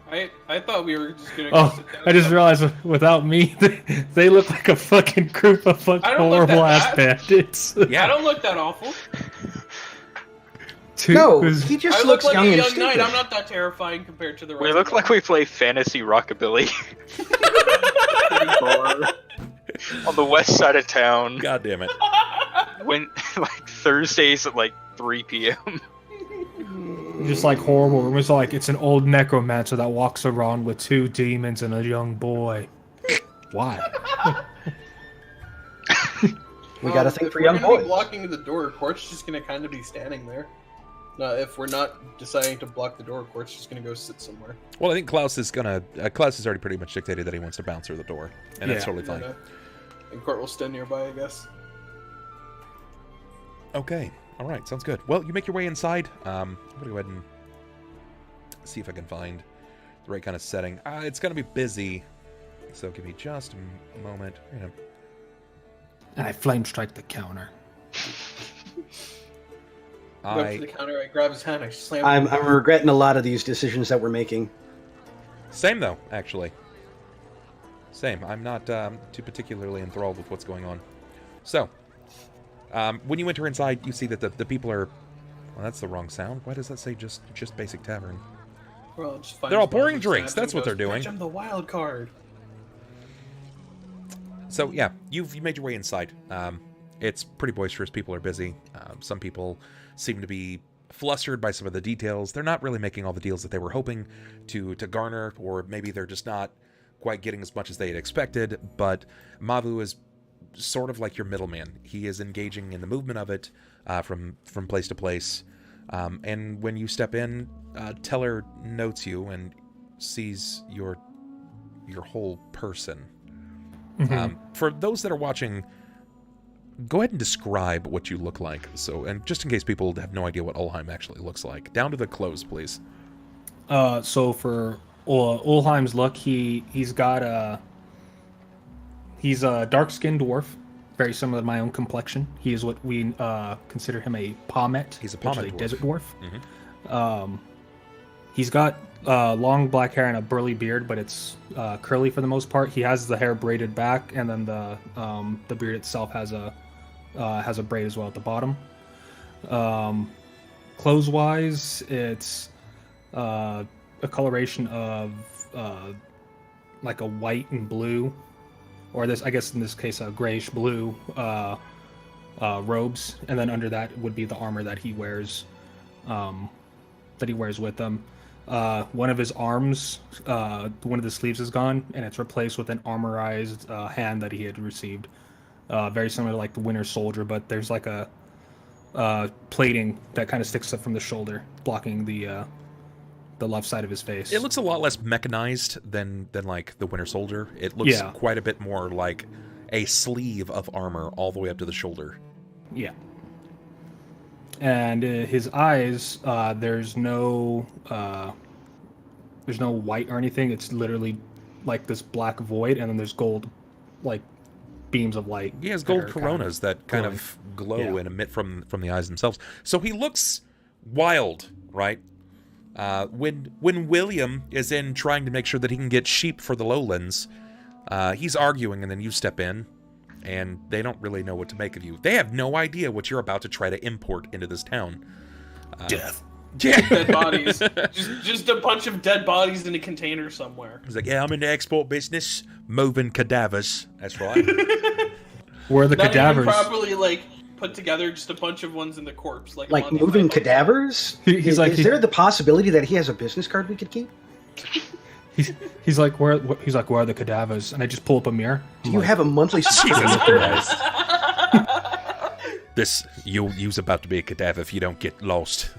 I thought we were just gonna. Oh, I just realized without me, they look like a fucking group of fucking I don't look that horrible ass bad. bandits. Yeah. I don't look that awful. No, he just I look looks like young a and young stupid. knight. I'm not that terrifying compared to the rest. We look of like we play fantasy rockabilly. On the west side of town. God damn it. When like Thursdays at like 3 p.m. Just like horrible. It was like it's an old necromancer that walks around with two demons and a young boy. Why? We got a thing for If young we're gonna be boys. blocking the door, Cort's just gonna kind of be standing there. No, if we're not deciding to block the door, Cort's just gonna go sit somewhere. Well, I think Klaus is gonna... Klaus has already pretty much dictated that he wants to bounce through the door. And that's Yeah. totally fine. And Cort will stand nearby, I guess. Okay. Alright, sounds good. Well, you make your way inside. I'm gonna go ahead and see if I can find the right kind of setting. It's gonna be busy, so give me just a moment. And I flame strike the counter. Go up to the counter, I grab his hand, I slam him. I'm regretting a lot of these decisions that we're making. Same, though, actually. Same. I'm not too particularly enthralled with what's going on. So, when you enter inside, you see that the people are... Well, that's the wrong sound. Why does that say just basic tavern? Well, just They're all finds one pouring and drinks, stabs that's him what and they're goes, doing. "Bitch, I'm the wild card. So, yeah, you've made your way inside. It's pretty boisterous. People are busy. Some people seem to be flustered by some of the details. They're not really making all the deals that they were hoping to garner, or maybe they're just not quite getting as much as they had expected, but Mavu is sort of like your middleman. He is engaging in the movement of it from place to place. And when you step in, Teller notes you and sees your whole person. For those that are watching, go ahead and describe what you look like. So, and just in case people have no idea what Ulhime actually looks like, down to the clothes, please. So for Ulhime's look, he's a dark-skinned dwarf, very similar to my own complexion. He is what we consider him a pommet. He's a pommet dwarf. Desert dwarf. He's got long black hair and a burly beard, but it's curly for the most part. He has the hair braided back, and then the beard itself has a braid as well at the bottom. Clothes-wise, it's a coloration of like a white and blue, or this, I guess in this case, a grayish blue robes, and then under that would be the armor that he wears with him. One of his arms, one of the sleeves is gone, and it's replaced with an armorized hand that he had received. Very similar to like the Winter Soldier, but there's like a plating that kind of sticks up from the shoulder, blocking the left side of his face. It looks a lot less mechanized than like the Winter Soldier. It looks quite a bit more like a sleeve of armor all the way up to the shoulder. Yeah. And his eyes, there's no white or anything. It's literally like this black void, and then there's gold, like beams of light. He has gold coronas that kind of glow and emit from the eyes themselves. So he looks wild, right? When William is in trying to make sure that he can get sheep for the lowlands, he's arguing, and then you step in, and they don't really know what to make of you. They have no idea what you're about to try to import into this town. Death. Yeah. Dead bodies. Just a bunch of dead bodies in a container somewhere. He's like, yeah, I'm in the export business, moving cadavers. That's right. Where are the Not cadavers? Even properly put together, just a bunch of ones in the corpse. Like moving cadavers? He's like, is there the possibility that he has a business card we could keep? He's like, where are the cadavers? And I just pull up a mirror. Do you have a monthly subscription? You's about to be a cadaver if you don't get lost.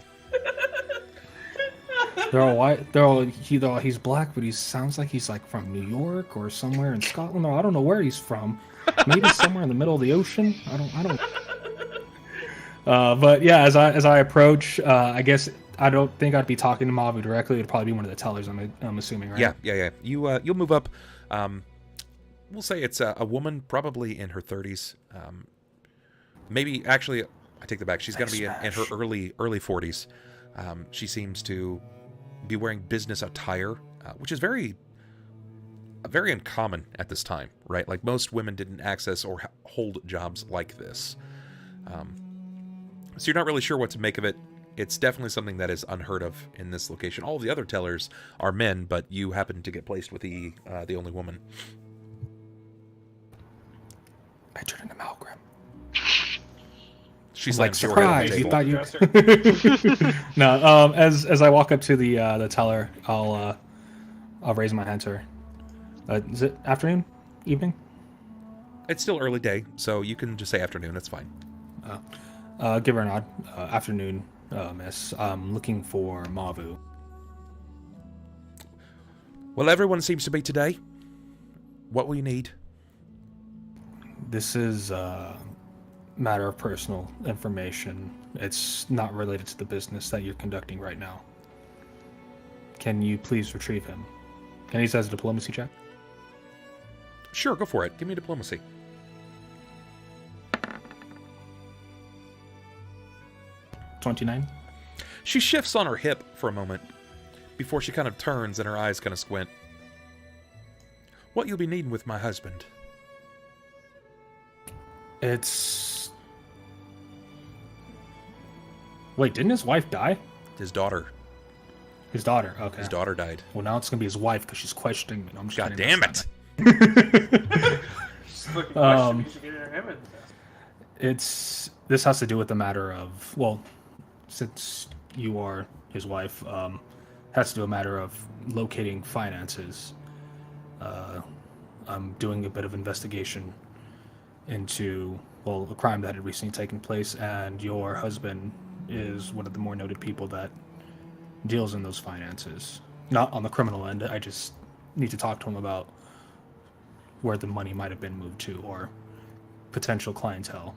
They're all white. He's black, but he sounds like he's like from New York or somewhere in Scotland. Or I don't know where he's from. Maybe somewhere in the middle of the ocean. I don't. But yeah, as I approach, I guess I don't think I'd be talking to Mavu directly. It'd probably be one of the tellers. I'm assuming, right? Yeah. You'll move up. We'll say it's a woman, probably in her 30s. Maybe actually, I take that back. She's going to be in her early 40s. She seems to be wearing business attire, which is very uncommon at this time, right? Like most women didn't access or hold jobs like this. So you're not really sure what to make of it. It's definitely something that is unheard of in this location. All of the other tellers are men, but you happen to get placed with the only woman. I turn into Malgrim. She's like, like surprise! You thought you. No. As I walk up to the teller, I'll raise my hand to her. Is it afternoon, evening? It's still early day, so you can just say afternoon. It's fine. Give her a nod. Afternoon, miss. I'm looking for Mavu. Well, everyone seems to be today. What will you need? This is a matter of personal information. It's not related to the business that you're conducting right now. Can you please retrieve him? Can he says a diplomacy check? Sure, go for it. Give me diplomacy. $29. She shifts on her hip for a moment before she kind of turns and her eyes kind of squint. What you'll be needing with my husband? It's... Wait, didn't his wife die? His daughter. His daughter, okay. His daughter died. Well, now it's going to be his wife because she's questioning me. No, I'm just God damn it. This has to do with the matter of, well, since you are his wife, has to do a matter of locating finances. I'm doing a bit of investigation into, well, a crime that had recently taken place, and your husband is one of the more noted people that deals in those finances. Not on the criminal end, I just need to talk to him about where the money might have been moved to, or potential clientele.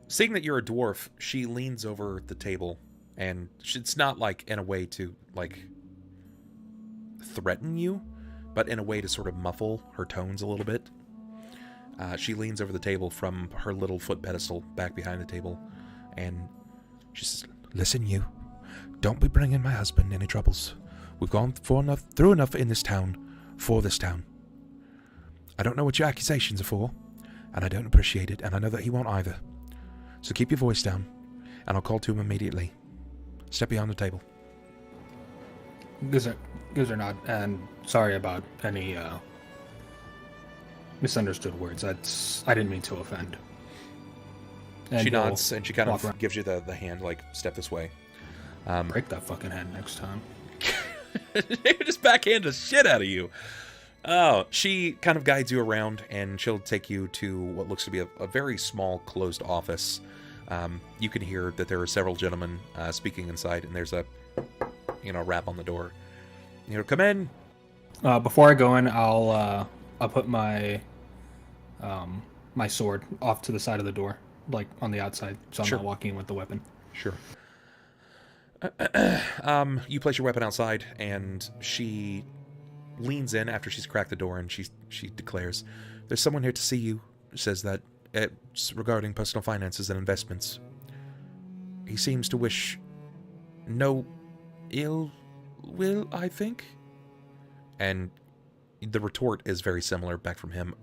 Seeing that you're a dwarf, she leans over the table, and it's not like in a way to like threaten you, but in a way to sort of muffle her tones a little bit. She leans over the table from her little foot pedestal back behind the table, and she says, "Listen, you. Don't be bringing my husband any troubles. We've gone through enough in this town for this town. I don't know what your accusations are for, and I don't appreciate it, and I know that he won't either. So keep your voice down, and I'll call to him immediately. Step beyond the table." Gives her nod, and sorry about any misunderstood words. I didn't mean to offend. And she nods, and she kind of around. gives you the hand, like, step this way. Break that fucking hand next time. Just backhand the shit out of you. Oh, she kind of guides you around, and she'll take you to what looks to be a very small, closed office. You can hear that there are several gentlemen speaking inside, and there's a, rap on the door. Come in. Before I go in, I'll put my my sword off to the side of the door, like on the outside, so I'm not walking in with the weapon. Sure. You place your weapon outside, and she leans in after she's cracked the door, and she declares, "There's someone here to see you." Says that it's regarding personal finances and investments. He seems to wish no ill will, I think. And the retort is very similar back from him.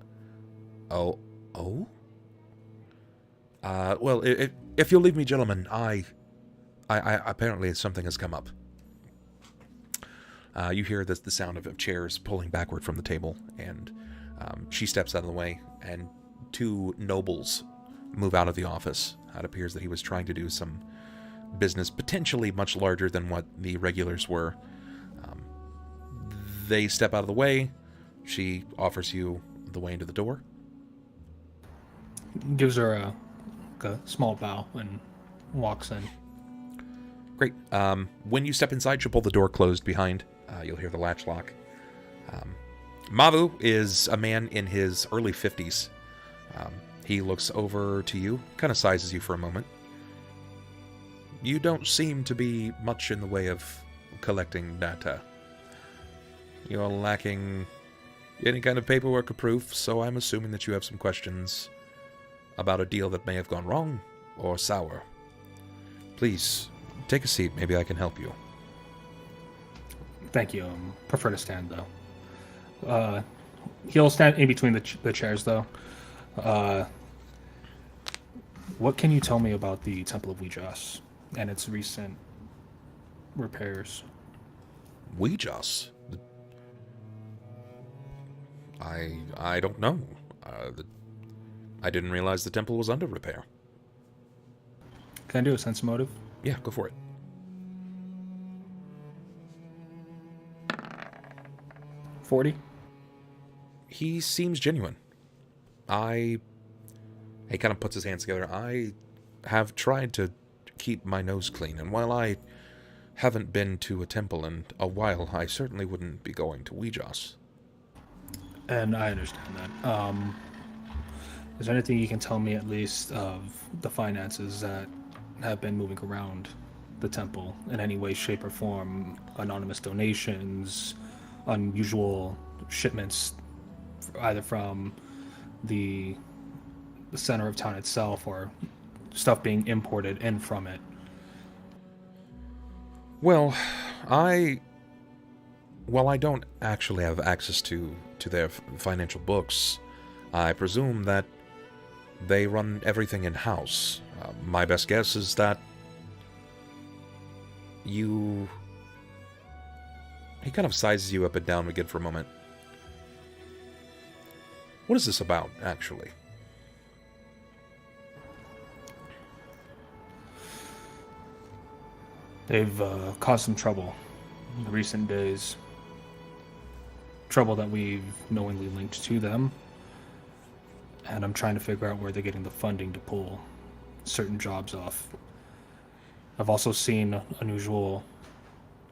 Oh? Well, if you'll leave me, gentlemen, I apparently something has come up. You hear the sound of chairs pulling backward from the table, and she steps out of the way, and two nobles move out of the office. It appears that he was trying to do some business potentially much larger than what the regulars were. They step out of the way. She offers you the way into the door. Gives her a small bow and walks in. Great. When you step inside, she'll pull the door closed behind. You'll hear the latch lock. Mavu is a man in his early 50s. He looks over to you, kind of sizes you for a moment. You don't seem to be much in the way of collecting data. You're lacking any kind of paperwork or proof, so I'm assuming that you have some questions about a deal that may have gone wrong or sour. Please, take a seat. Maybe I can help you. Thank you. Prefer to stand, though. He'll stand in between the chairs, though. What can you tell me about the Temple of Wee Jas and its recent repairs? Wee Jas? I don't know. I didn't realize the temple was under repair. Can I do a sense motive? Yeah, go for it. 40. He seems genuine. He kind of puts his hands together. I have tried to keep my nose clean, and while I haven't been to a temple in a while, I certainly wouldn't be going to Wee Jas. And I understand that. Is there anything you can tell me at least of the finances that have been moving around the temple in any way, shape, or form? Anonymous donations, unusual shipments, either from the center of town itself or stuff being imported in from it? Well, I don't actually have access to their financial books, I presume that they run everything in-house. My best guess is that he kind of sizes you up and down again for a moment. What is this about, actually? They've caused some trouble in the recent days. Trouble that we've knowingly linked to them. And I'm trying to figure out where they're getting the funding to pull certain jobs off. I've also seen unusual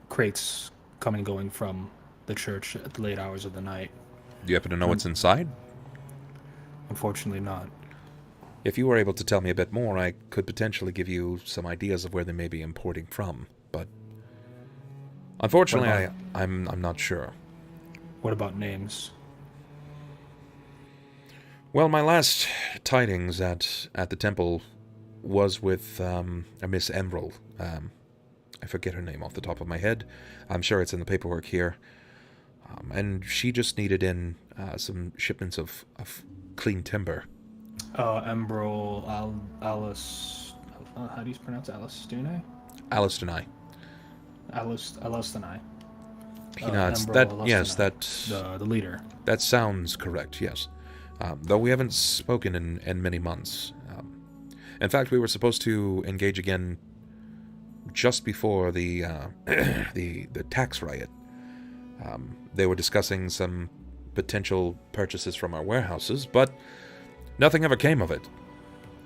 crates coming and going from the church at the late hours of the night. Do you happen to know what's inside? Unfortunately not. If you were able to tell me a bit more, I could potentially give you some ideas of where they may be importing from, but unfortunately, I'm not sure. What about names? Well, my last tidings at the temple was with a Miss Emerald. I forget her name off the top of my head. I'm sure it's in the paperwork here. And she just needed in some shipments of clean timber. Emerald, Alice... how do you pronounce it? Alice-Dune? Alice-Dune. Alice-Dune. Yes, that's... The leader. That sounds correct, yes. Though we haven't spoken in many months. In fact, we were supposed to engage again just before the the tax riot. They were discussing some potential purchases from our warehouses, but nothing ever came of it.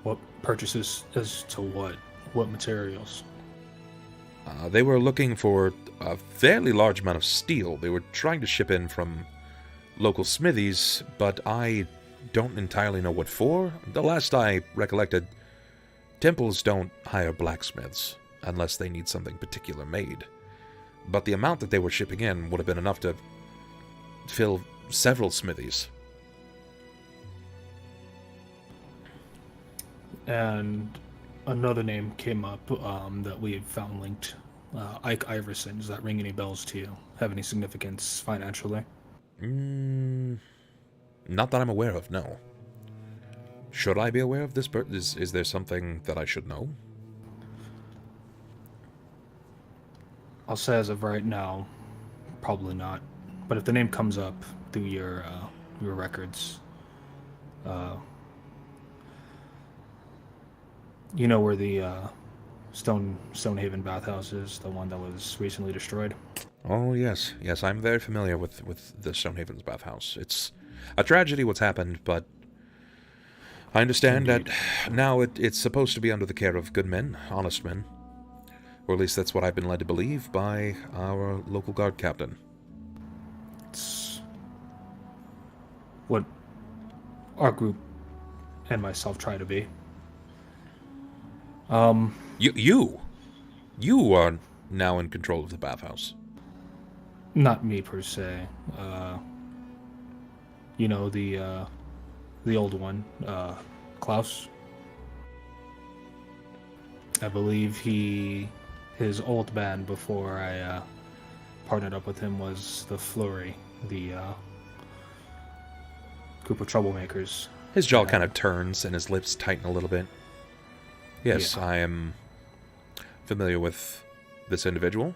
What purchases as to what? What materials? They were looking for a fairly large amount of steel. They were trying to ship in from local smithies, but I don't entirely know what for. The last I recollected, temples don't hire blacksmiths unless they need something particular made. But the amount that they were shipping in would have been enough to fill several smithies. And another name came up that we have found linked. Ike Iverson. Does that ring any bells to you? Have any significance financially? Not that I'm aware of, no. Should I be aware of this? Is there something that I should know? I'll say as of right now, probably not. But if the name comes up through your records, you know where the Stonehaven bathhouse is, the one that was recently destroyed? Oh, yes. Yes, I'm very familiar with the Stonehaven's bathhouse. It's a tragedy what's happened, but I understand Indeed. that now it's supposed to be under the care of good men, honest men. Or at least that's what I've been led to believe by our local guard captain. It's what our group and myself try to be. You are now in control of the bathhouse. Not me per se. You know, the old one, Klaus. I believe his old band before I partnered up with him was the Flurry, the group of troublemakers. His jaw kind of turns and his lips tighten a little bit. Yes, Yeah. I am familiar with this individual.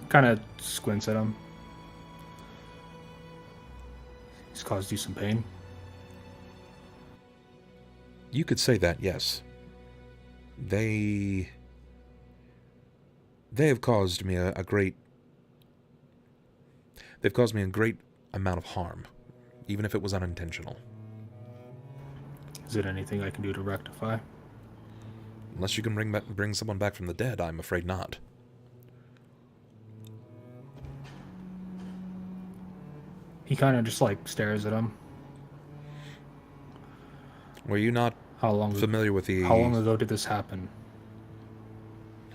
Kind of squints at him. He's caused you some pain. You could say that, yes. They have caused me a great... They've caused me a great amount of harm, even if it was unintentional. Is there anything I can do to rectify? Unless you can bring someone back from the dead, I'm afraid not. He kind of just stares at him. Were you not familiar with the... How long ago did this happen?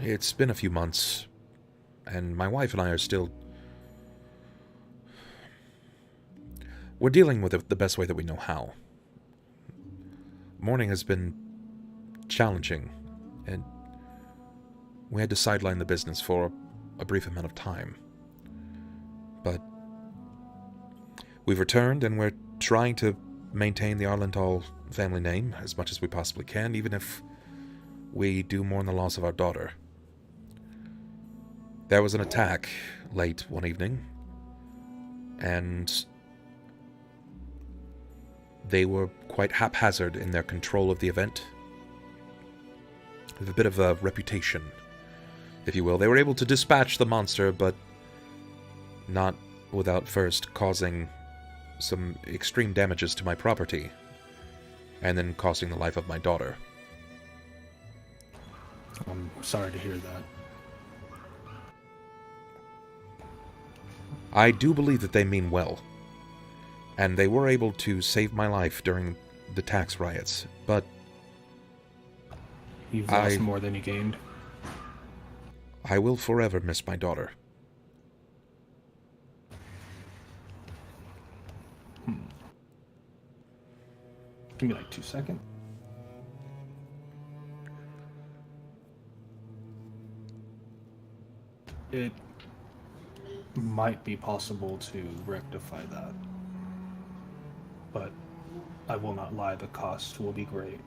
It's been a few months, and my wife and I are still... We're dealing with it the best way that we know how. Morning has been challenging, and we had to sideline the business for a brief amount of time. But we've returned, and we're trying to maintain the Arlenthal family name as much as we possibly can, even if we do mourn the loss of our daughter. There was an attack late one evening, and they were quite haphazard in their control of the event. with a bit of a reputation, if you will. They were able to dispatch the monster, but not without first causing some extreme damages to my property, and then costing the life of my daughter. I'm sorry to hear that. I do believe that they mean well, and they were able to save my life during the tax riots, but you've lost more than you gained. I will forever miss my daughter. Give me like 2 seconds. It might be possible to rectify that, but I will not lie, the cost will be great.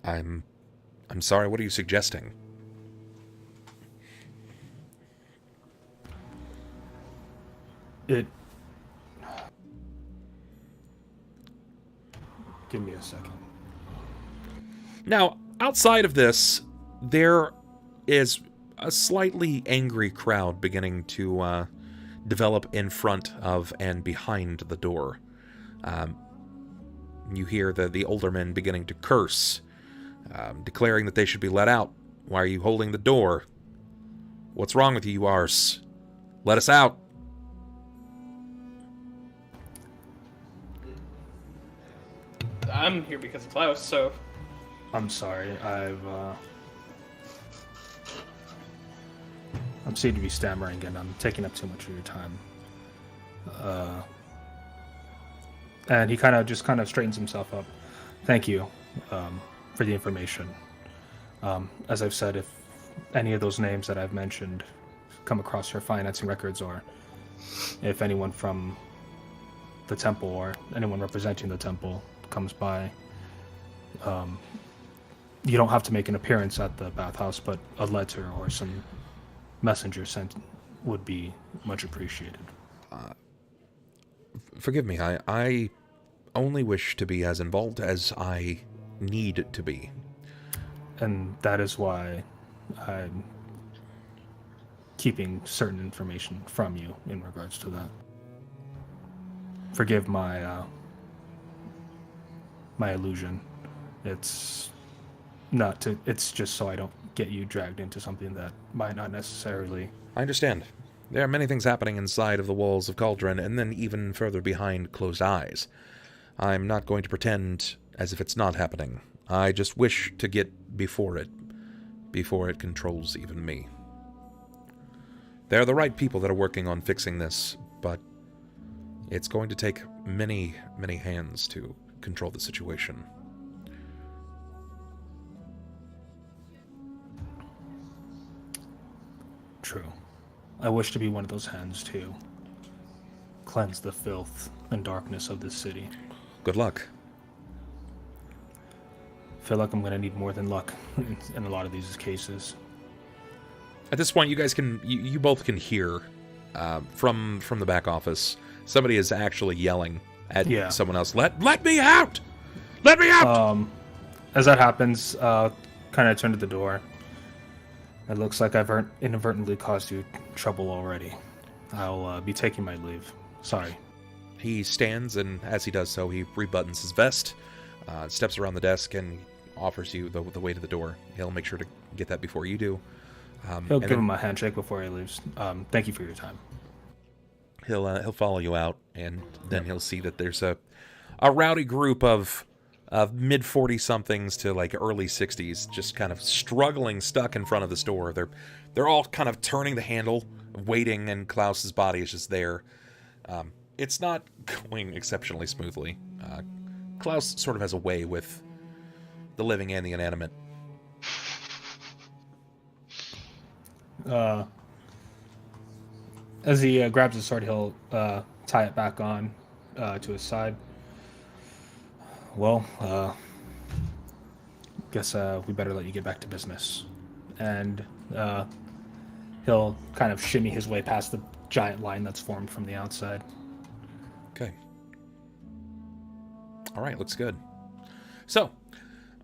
I'm sorry, what are you suggesting? Give me a second. Now, outside of this, there is a slightly angry crowd beginning to develop in front of and behind the door. You hear the older men beginning to curse, declaring that they should be let out. Why are you holding the door? What's wrong with you, you arse? Let us out! I'm here because of Klaus, so... I'm sorry, I'm seem to be stammering and I'm taking up too much of your time. And he kind of straightens himself up. Thank you for the information. As I've said, if any of those names that I've mentioned come across your financing records, or if anyone from the temple or anyone representing the temple comes by, you don't have to make an appearance at the bathhouse, but a letter or some messenger sent would be much appreciated. Forgive me, I only wish to be as involved as I need to be. And that is why I'm keeping certain information from you in regards to that. Forgive my my illusion. It's just so I don't get you dragged into something that might not necessarily... I understand. There are many things happening inside of the walls of Cauldron, and then even further behind closed eyes. I'm not going to pretend as if it's not happening. I just wish to get before it controls even me. They're the right people that are working on fixing this, but it's going to take many, many hands to control the situation. True. I wish to be one of those hands too. Cleanse the filth and darkness of this city. Good luck. Feel like I'm going to need more than luck in a lot of these cases. At this point, you guys can, you both can hear from the back office. Somebody is actually yelling at someone else. Let me out! Let me out! As that happens, kind of turn to the door. It looks like I've inadvertently caused you trouble already. I'll be taking my leave. Sorry. He stands, and as he does so, he rebuttons his vest, steps around the desk, and offers you the way to the door. He'll make sure to get that before you do. He'll give him a handshake before he leaves. Thank you for your time. He'll follow you out, and then he'll see that there's a rowdy group of mid-40-somethings to like early 60s, just kind of struggling, stuck in front of the store. They're all kind of turning the handle, waiting, and Klaus's body is just there. It's not going exceptionally smoothly. Klaus sort of has a way with the living and the inanimate. As he grabs his sword, he'll tie it back on to his side. Well, guess we better let you get back to business. And he'll kind of shimmy his way past the giant line that's formed from the outside. Okay. All right, looks good. So,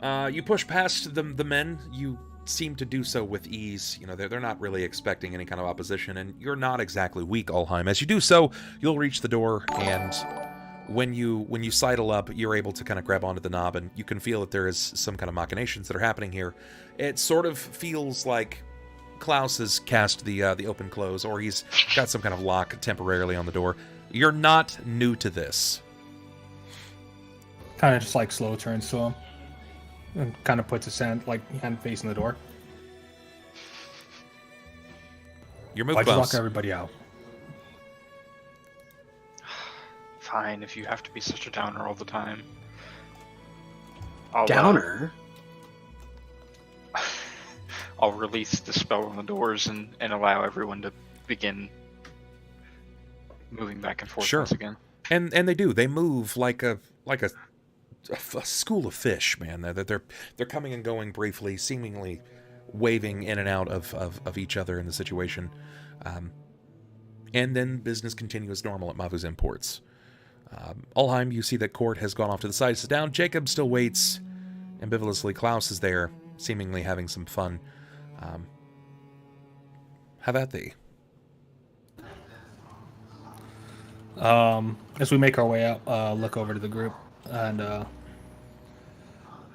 You push past the men. You seem to do so with ease. You know, they're not really expecting any kind of opposition, and you're not exactly weak, Ulhime. As you do so, you'll reach the door, and when you sidle up, you're able to kind of grab onto the knob, and you can feel that there is some kind of machinations that are happening here. It sort of feels like Klaus has cast the open close, or he's got some kind of lock temporarily on the door. You're not new to this. Kind of just like slow turns to him and kind of puts his hand facing the door. Your move, Why'd you Klaus. lock everybody out? Fine, if you have to be such a downer all the time. Downer? I'll release the spell on the doors and allow everyone to begin moving back and forth once again. And they do. They move like a school of fish, man. They're coming and going briefly, seemingly waving in and out of each other in the situation. And then business continues normal at Mavu's Imports. Ulhime, you see that Cort has gone off to the side, sits down. Jakob still waits ambivalently. Klaus is there, seemingly having some fun. Have at thee. As we make our way out, look over to the group and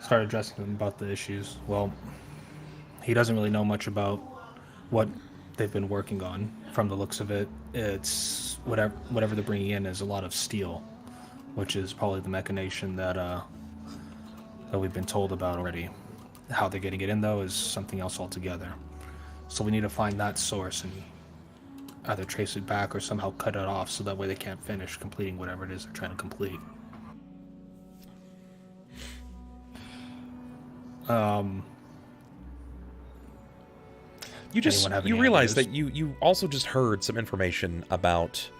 start addressing them about the issues. Well, he doesn't really know much about what they've been working on. From the looks of it, it's whatever they're bringing in is a lot of steel, which is probably the machination that we've been told about already. How they're getting it in, though, is something else altogether. So we need to find that source and either trace it back or somehow cut it off so that way they can't finish completing whatever it is they're trying to complete. You realize that you also just heard some information about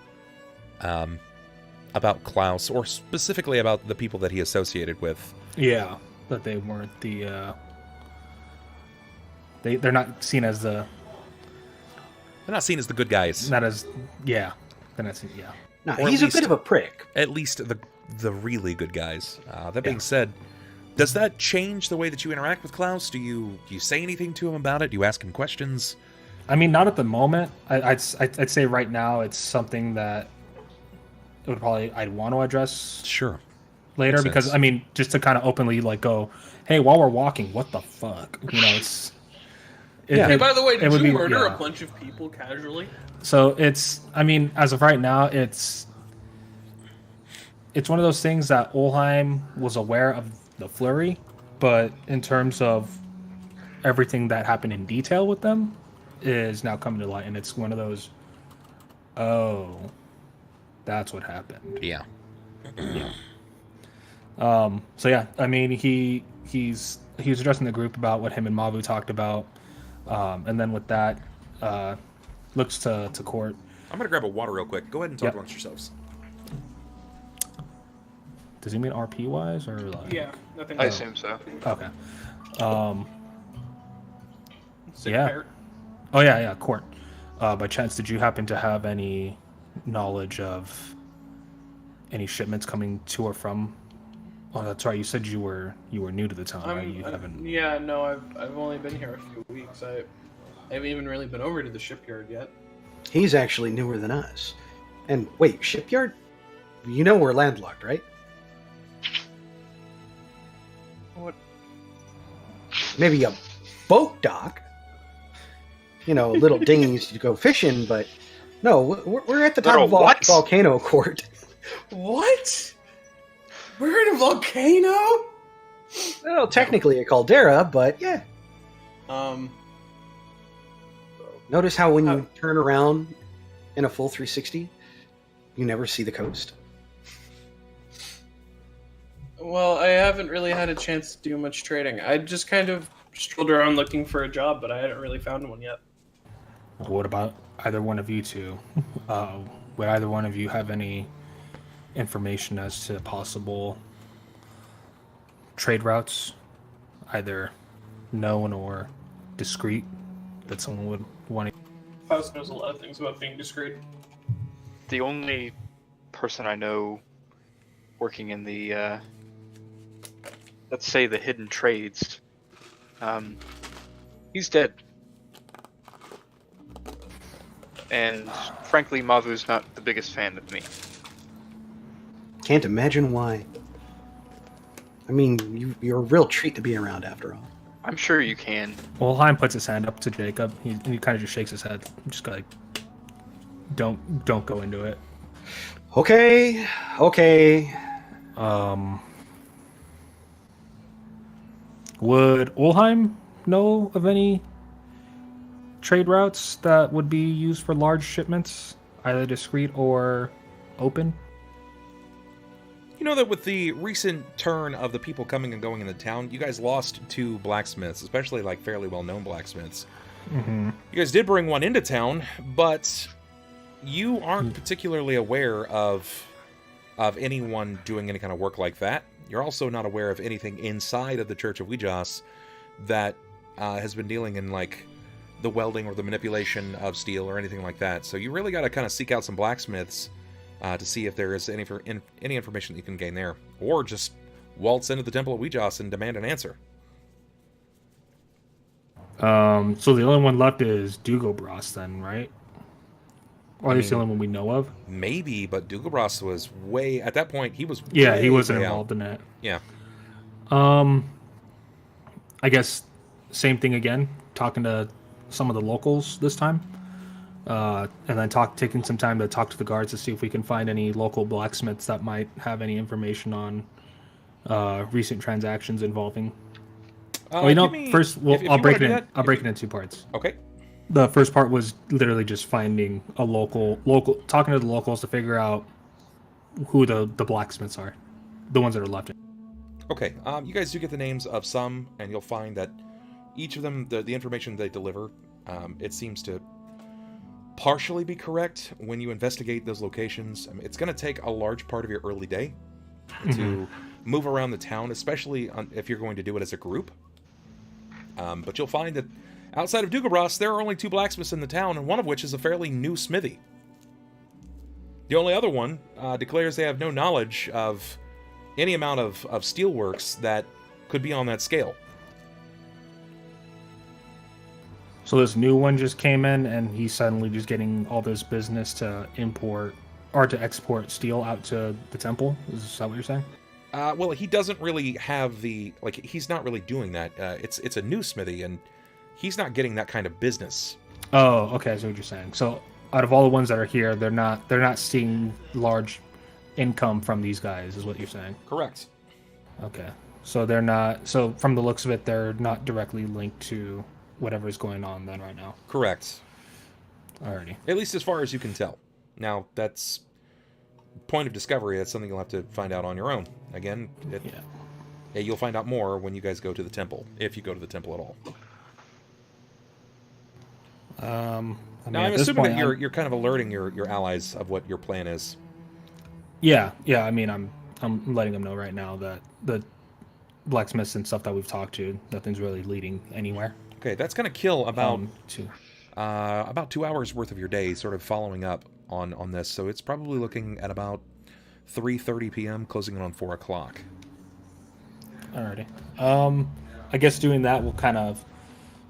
Klaus, or specifically about the people that he associated with. Yeah, but they weren't the they're not seen as the good guys. Not as they're not seen, yeah. No, he's a bit of a prick. At least the really good guys. That being said, does that change the way that you interact with Klaus? Do you say anything to him about it? Do you ask him questions? I mean, not at the moment. I'd say right now it's something that I'd want to address. Sure. Later, because I mean, just to kind of openly go, hey, while we're walking, what the fuck? You know, it's. Hey, by the way, did you murder a bunch of people casually? So I mean, as of right now, it's one of those things that Ulhime was aware of the flurry, but in terms of everything that happened in detail with them is now coming to light, and it's one of those, oh, that's what happened. Yeah. So yeah, I mean, he was addressing the group about what him and Mavu talked about. And then with that, looks to Cort. I'm going to grab a water real quick. Go ahead and talk amongst yourselves. Does he mean RP-wise, or like... Yeah, nothing. I assume so. Okay. Parrot. Oh, yeah, Cort. By chance, did you happen to have any knowledge of any shipments coming to or from... Oh, that's right. You said you were new to the town, right? You haven't. Yeah, no, I've only been here a few weeks. I haven't even really been over to the shipyard yet. He's actually newer than us. And wait, shipyard? You know we're landlocked, right? What? Maybe a boat dock. You know, little dinghies to go fishing, but no, we're at the top of volcano, Cort. What? We're in a volcano? Well, technically a caldera, but yeah. Notice how when you turn around in a full 360, you never see the coast? Well, I haven't really had a chance to do much trading. I just kind of strolled around looking for a job, but I hadn't really found one yet. What about either one of you two? Would either one of you have any information as to possible trade routes, either known or discreet, that someone would want to... Klaus knows a lot of things about being discreet. The only person I know working in the let's say, the hidden trades, he's dead. And frankly, Mavu's not the biggest fan of me. Can't imagine why. I mean, you're a real treat to be around after all. I'm sure you can. Ulhime puts his hand up to Jacob. He kind of just shakes his head. Just like, don't go into it. Okay. Would Ulhime know of any trade routes that would be used for large shipments, either discreet or open? You know that with the recent turn of the people coming and going in the town, you guys lost 2 blacksmiths, especially like fairly well-known blacksmiths. Mm-hmm. You guys did bring one into town, but you aren't particularly aware of anyone doing any kind of work like that. You're also not aware of anything inside of the Church of Wee Jas that has been dealing in like the welding or the manipulation of steel or anything like that. So you really got to kind of seek out some blacksmiths to see if there is any information that you can gain there, or just waltz into the Temple of Wee Jas and demand an answer. So the only one left is Dugobras then, right? Or at least the only one we know of? Maybe, but Dugobras was way... At that point, he was he wasn't involved in it. Yeah. I guess same thing again, talking to some of the locals this time. And then taking some time to talk to the guards to see if we can find any local blacksmiths that might have any information on recent transactions involving... first I'll break it in. I'll break it in 2 parts. Okay. The first part was literally just finding a local talking to the locals to figure out who the blacksmiths are, the ones that are left. Okay. You guys do get the names of some, and you'll find that each of them, the information they deliver, it seems to partially be correct when you investigate those locations. I mean, it's going to take a large part of your early day to move around the town, especially if you're going to do it as a group. But you'll find that outside of Dugobras, there are only 2 blacksmiths in the town, and one of which is a fairly new smithy. The only other one declares they have no knowledge of any amount of steelworks that could be on that scale. So this new one just came in, and he's suddenly just getting all this business to import or to export steel out to the temple. Is that what you're saying? Well, he doesn't really have he's not really doing that. It's a new smithy, and he's not getting that kind of business. Oh, okay, I see what you're saying. So out of all the ones that are here, they're not seeing large income from these guys, is what you're saying? Correct. Okay. So they're not, so from the looks of it, they're not directly linked to whatever's going on then right now. Correct. Alrighty. At least as far as you can tell. Now, that's point of discovery. That's something you'll have to find out on your own. Again, you'll find out more when you guys go to the temple, if you go to the temple at all. I'm assuming that you're kind of alerting your allies of what your plan is. Yeah. I mean, I'm letting them know right now that the blacksmiths and stuff that we've talked to, nothing's really leading anywhere. Okay, that's going to kill about 2 hours worth of your day, sort of following up on this. So it's probably looking at about 3:30 p.m., closing in on 4 o'clock. Alrighty. I guess doing that will kind of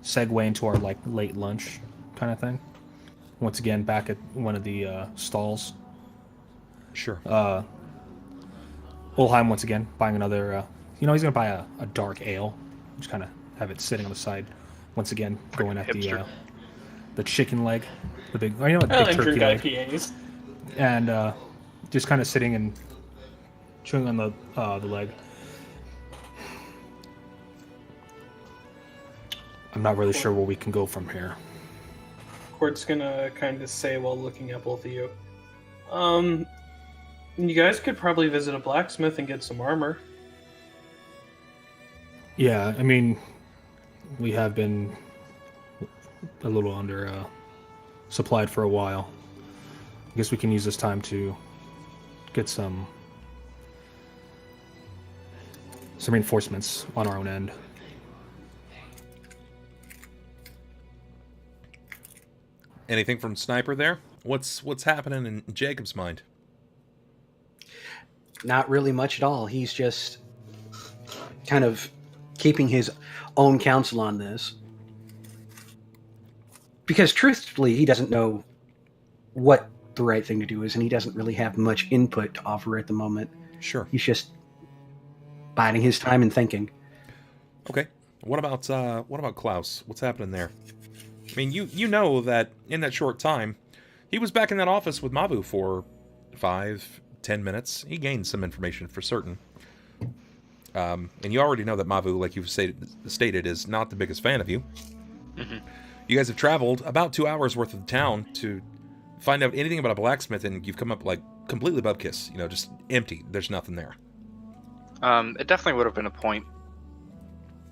segue into our late lunch kind of thing. Once again, back at one of the stalls. Sure. Ulhime once again buying another. He's gonna buy a dark ale. Just kind of have it sitting on the side. Once again, going at the chicken leg, the big big turkey leg, IPAs. And just kind of sitting and chewing on the leg. I'm not really sure where we can go from here. Cort's gonna kind of say while looking at both of you. You guys could probably visit a blacksmith and get some armor. Yeah, I mean, we have been a little under supplied for a while. I guess we can use this time to get some reinforcements on our own end. Anything from Sniper there? What's happening in Jacob's mind? Not really much at all. He's just kind of keeping his own counsel on this. Because truthfully, he doesn't know what the right thing to do is, and he doesn't really have much input to offer at the moment. Sure. He's just biding his time and thinking. Okay. What about Klaus? What's happening there? I mean, you know that in that short time, he was back in that office with Mavu for 5-10 minutes. He gained some information for certain. And you already know that Mavu, like you've stated, is not the biggest fan of you. Mm-hmm. You guys have traveled about 2 hours worth of the town to find out anything about a blacksmith, and you've come up like completely bubkiss. You know, just empty. There's nothing there. It definitely would have been a point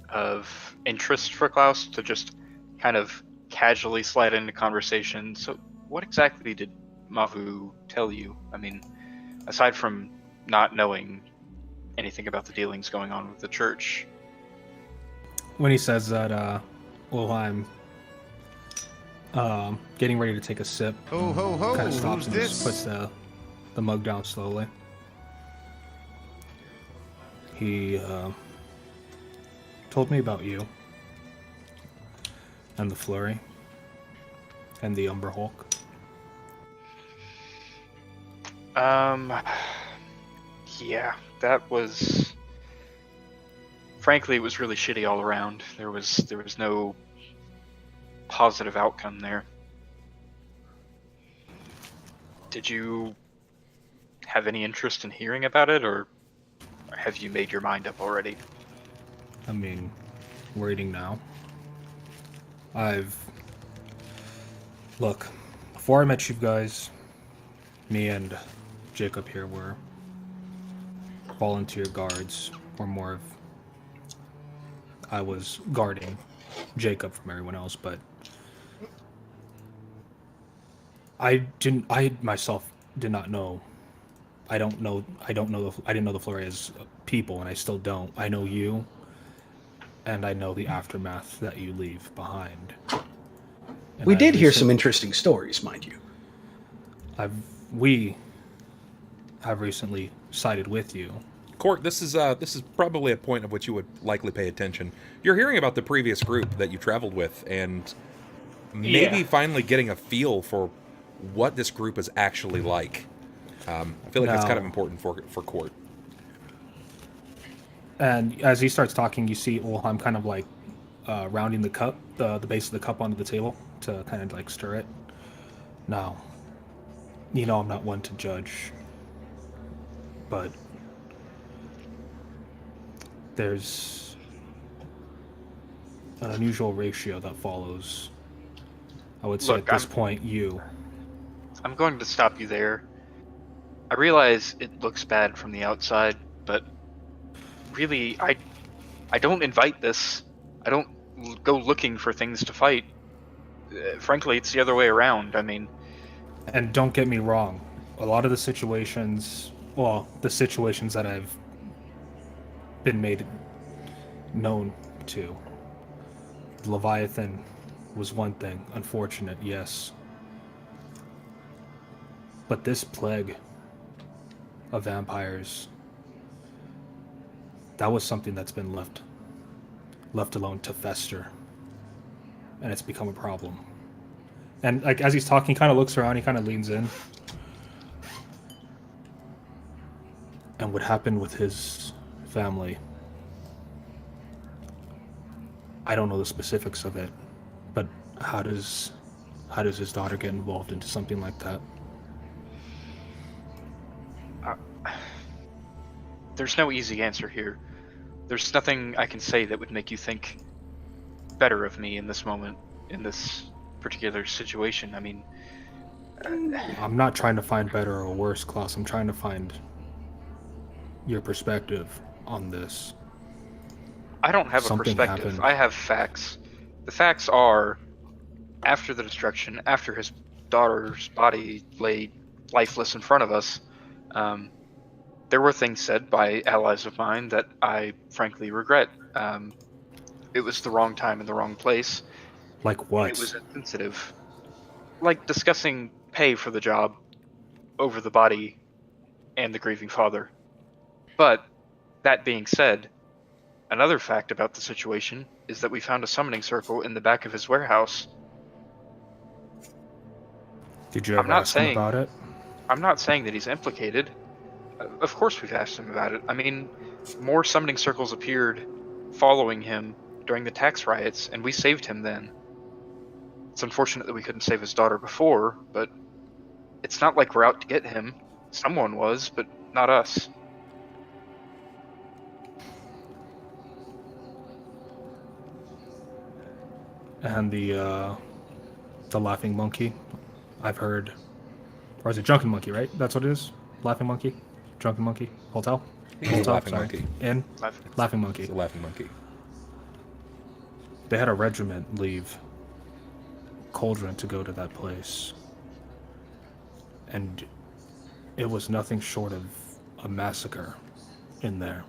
of interest for Klaus to just kind of casually slide into conversation. So what exactly did Mavu tell you? I mean, aside from not knowing anything about the dealings going on with the church. When he says that, Ulhime, getting ready to take a sip, Ho, ho, ho, kind of stops and who's just this? puts the mug down slowly. He told me about you and the flurry and the Umber Hulk. Yeah, that was... Frankly, it was really shitty all around. There was no positive outcome there. Did you have any interest in hearing about it, or have you made your mind up already? I mean, waiting now. Look, before I met you guys, me and Jakob here were volunteer guards, or more of... I was guarding Jakob from everyone else, but I myself did not know. I didn't know the Flurry as people, and I still don't. I know you, and I know the aftermath that you leave behind. And We did hear some interesting stories, mind you. We have recently sided with you. Cort, this is probably a point of which you would likely pay attention. You're hearing about the previous group that you traveled with, and maybe finally getting a feel for what this group is actually like. I feel like that's kind of important for Cort. And as he starts talking, you see Ulhime kind of like rounding the cup, the base of the cup onto the table to kind of like stir it. Now, you know I'm not one to judge, but there's an unusual ratio that follows. I would say Look, at this point, you. I'm going to stop you there. I realize it looks bad from the outside, but really, I don't invite this. I don't go looking for things to fight. Frankly, it's the other way around. I mean... And don't get me wrong. A lot of the situations that I've been made known to. Leviathan was one thing. Unfortunate, yes. But this plague of vampires, that was something that's been left alone to fester. And it's become a problem. And like as he's talking, he kind of looks around, he kind of leans in. And what happened with his family, I don't know the specifics of it, but how does his daughter get involved into something like that? There's no easy answer here. There's nothing I can say that would make you think better of me in this moment, in this particular situation. I mean... I'm not trying to find better or worse, Klaus. I'm trying to find your perspective on this. I don't have a perspective. I have facts. The facts are, after the destruction, after his daughter's body lay lifeless in front of us, there were things said by allies of mine that I frankly regret. It was the wrong time and the wrong place. Like what? It was insensitive. Like discussing pay for the job over the body and the grieving father. But, that being said, Another fact about the situation is that we found a summoning circle in the back of his warehouse. Did you ever ask him about it? I'm not saying that he's implicated. Of course we've asked him about it. I mean, more summoning circles appeared following him during the tax riots, and we saved him then. It's unfortunate that we couldn't save his daughter before, but it's not like we're out to get him. Someone was, but not us. And the laughing monkey, I've heard, or is it drunken monkey? Right, that's what it is. Laughing monkey, drunken monkey, hotel. Hotel, laughing monkey. Inn. Laughing monkey. It's a laughing monkey. They had a regiment leave Cauldron to go to that place, and it was nothing short of a massacre in there.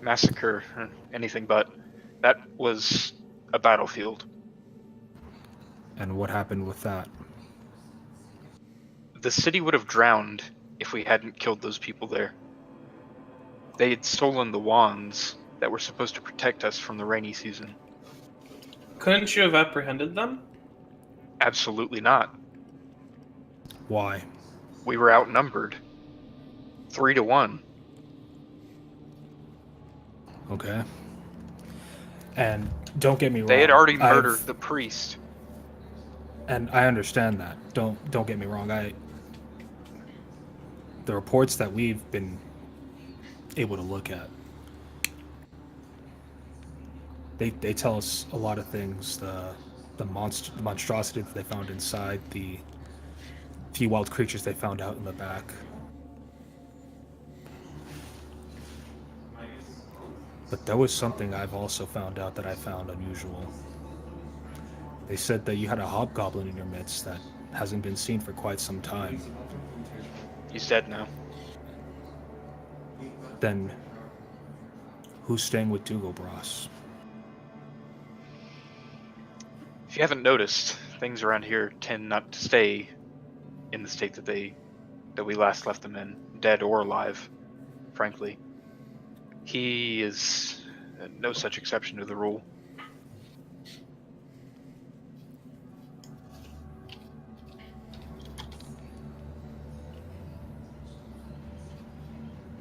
Massacre, anything but. That was a battlefield. And what happened with that? The city would have drowned if we hadn't killed those people there. They had stolen the wands that were supposed to protect us from the rainy season. Couldn't you have apprehended them? Absolutely not. Why? We were outnumbered. 3-1. Okay. And don't get me wrong. They had already murdered the priest. And I understand that. Don't get me wrong. The reports that we've been able to look at, they tell us a lot of things. The monstrosity that they found inside, the few wild creatures they found out in the back. But there was something I've also found out that I found unusual. They said that you had a hobgoblin in your midst that hasn't been seen for quite some time. He's dead now. Then, who's staying with Dugobras? If you haven't noticed, things around here tend not to stay in the state that we last left them in, dead or alive, frankly. He is no such exception to the rule.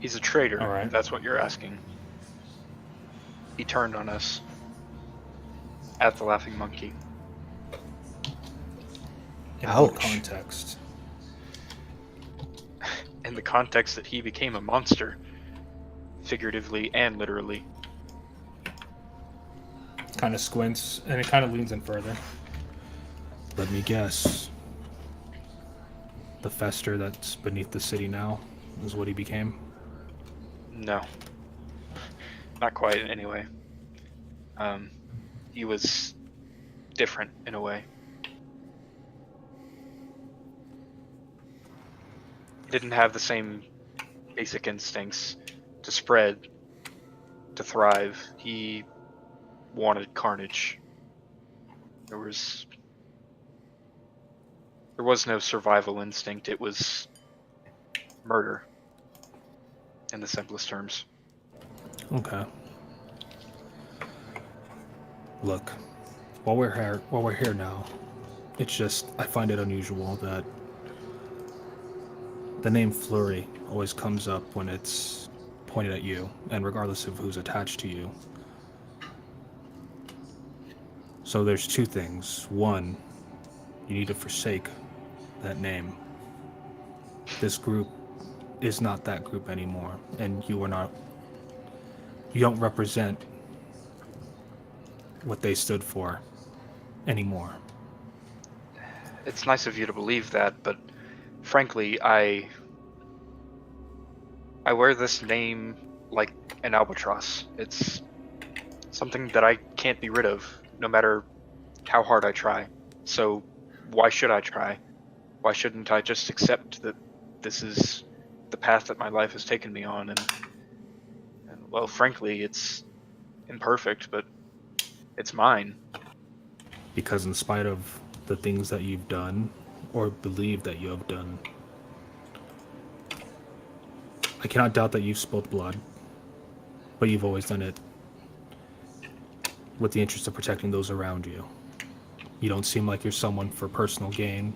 He's a traitor, all right. If that's what you're asking. He turned on us at the Laughing Monkey. In what context? In the context that he became a monster, figuratively and literally. Kind of squints, and it kind of leans in further. Let me guess. The fester that's beneath the city now is what he became? No. Not quite, anyway. He was different in a way. He didn't have the same basic instincts to spread, to thrive. He wanted carnage. There was no survival instinct. It was murder, in the simplest terms. Okay. Look, while we're here now, it's just I find it unusual that the name Flurry always comes up when it's pointed at you, and regardless of who's attached to you. So there's two things. One, you need to forsake that name. This group is not that group anymore, and you don't represent what they stood for anymore. It's nice of you to believe that, but frankly, I wear this name like an albatross. It's something that I can't be rid of, no matter how hard I try. So why should I try? Why shouldn't I just accept that this is the path that my life has taken me on? And well, frankly, it's imperfect, but it's mine. Because in spite of the things that you've done, or believe that you have done, I cannot doubt that you've spilled blood. but you've always done it with the interest of protecting those around you. You don't seem like you're someone for personal gain,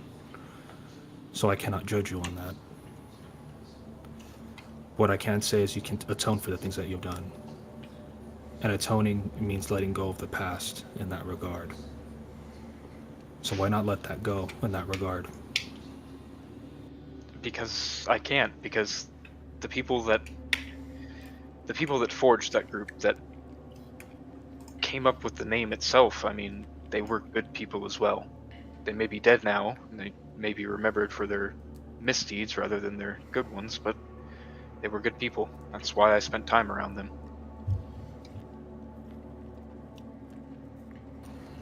so I cannot judge you on that. What I can say is you can atone for the things that you've done. And atoning means letting go of the past in that regard. So why not let that go in that regard? Because I can't. Because the people that forged that group, that came up with the name itself, I mean, they were good people as well. They may be dead now, and they may be remembered for their misdeeds rather than their good ones, but they were good people. That's why I spent time around them.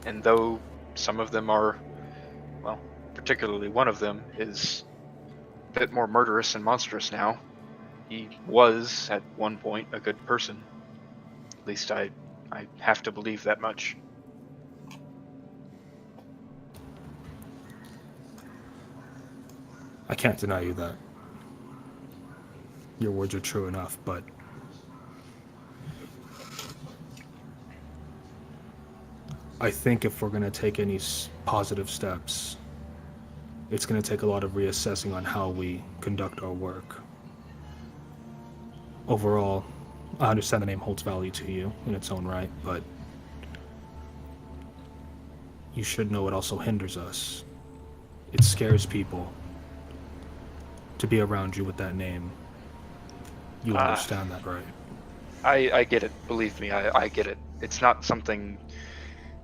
And though some of them are, well, particularly one of them is a bit more murderous and monstrous now, he was, at one point, a good person. At least I have to believe that much. I can't deny you that. Your words are true enough, but I think if we're going to take any positive steps, it's going to take a lot of reassessing on how we conduct our work. Overall, I understand the name holds value to you in its own right, but you should know it also hinders us. It scares people to be around you with that name. You understand that, right? I get it. Believe me, I get it. It's not something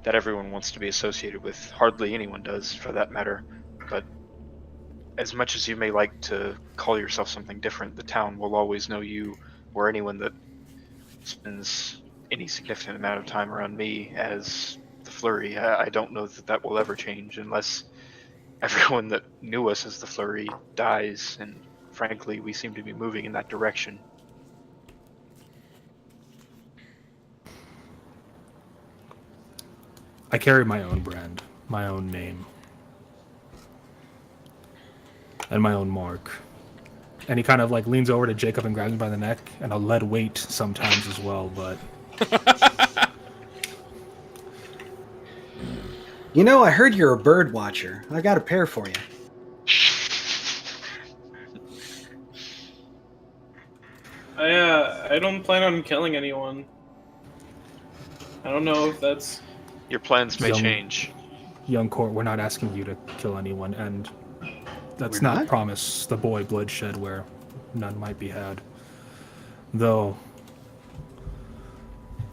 that everyone wants to be associated with. Hardly anyone does, for that matter. But as much as you may like to call yourself something different, the town will always know you, or anyone that spends any significant amount of time around me, as the Flurry. I don't know that that will ever change unless everyone that knew us as the Flurry dies, and frankly, we seem to be moving in that direction. I carry my own brand, my own name, and my own mark. And he kind of like leans over to Jakob and grabs him by the neck, and a lead weight sometimes as well, but... You know, I heard you're a bird watcher. I got a pair for you. I don't plan on killing anyone. I don't know if that's... Your plans may change. Young Cort, we're not asking you to kill anyone, and let's We're not not? promise the boy bloodshed where none might be had. Though,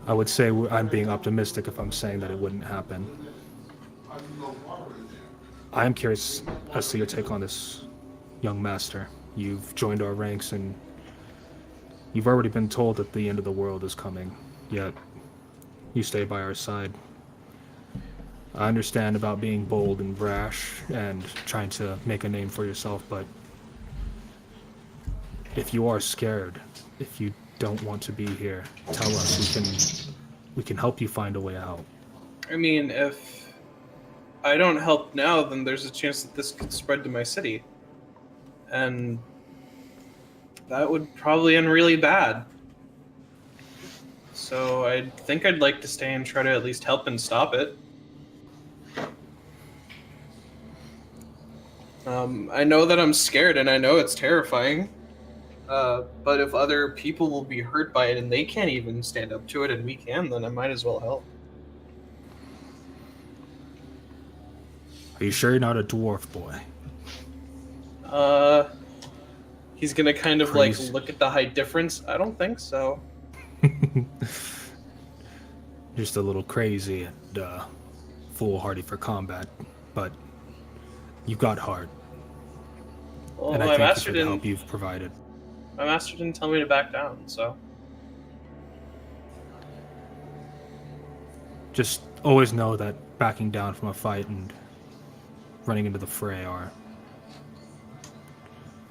I would say I'm being optimistic if I'm saying that it wouldn't happen. I am curious as to your take on this, young master. You've joined our ranks and you've already been told that the end of the world is coming, yet you stay by our side. I understand about being bold and brash and trying to make a name for yourself, but if you are scared, if you don't want to be here, tell us. We can help you find a way out. I mean, if I don't help now, then there's a chance that this could spread to my city. And that would probably end really bad. So I think I'd like to stay and try to at least help and stop it. I know that I'm scared and I know it's terrifying. But if other people will be hurt by it and they can't even stand up to it and we can, then I might as well help. Are you sure you're not a dwarf boy? He's gonna kind of Crazy. like look at the height difference. I don't think so. Just a little crazy and foolhardy for combat, but you've got heart. Well, And I my thank you master for the didn't. help you've provided. My master didn't tell me to back down, so. Just always know that backing down from a fight and running into the fray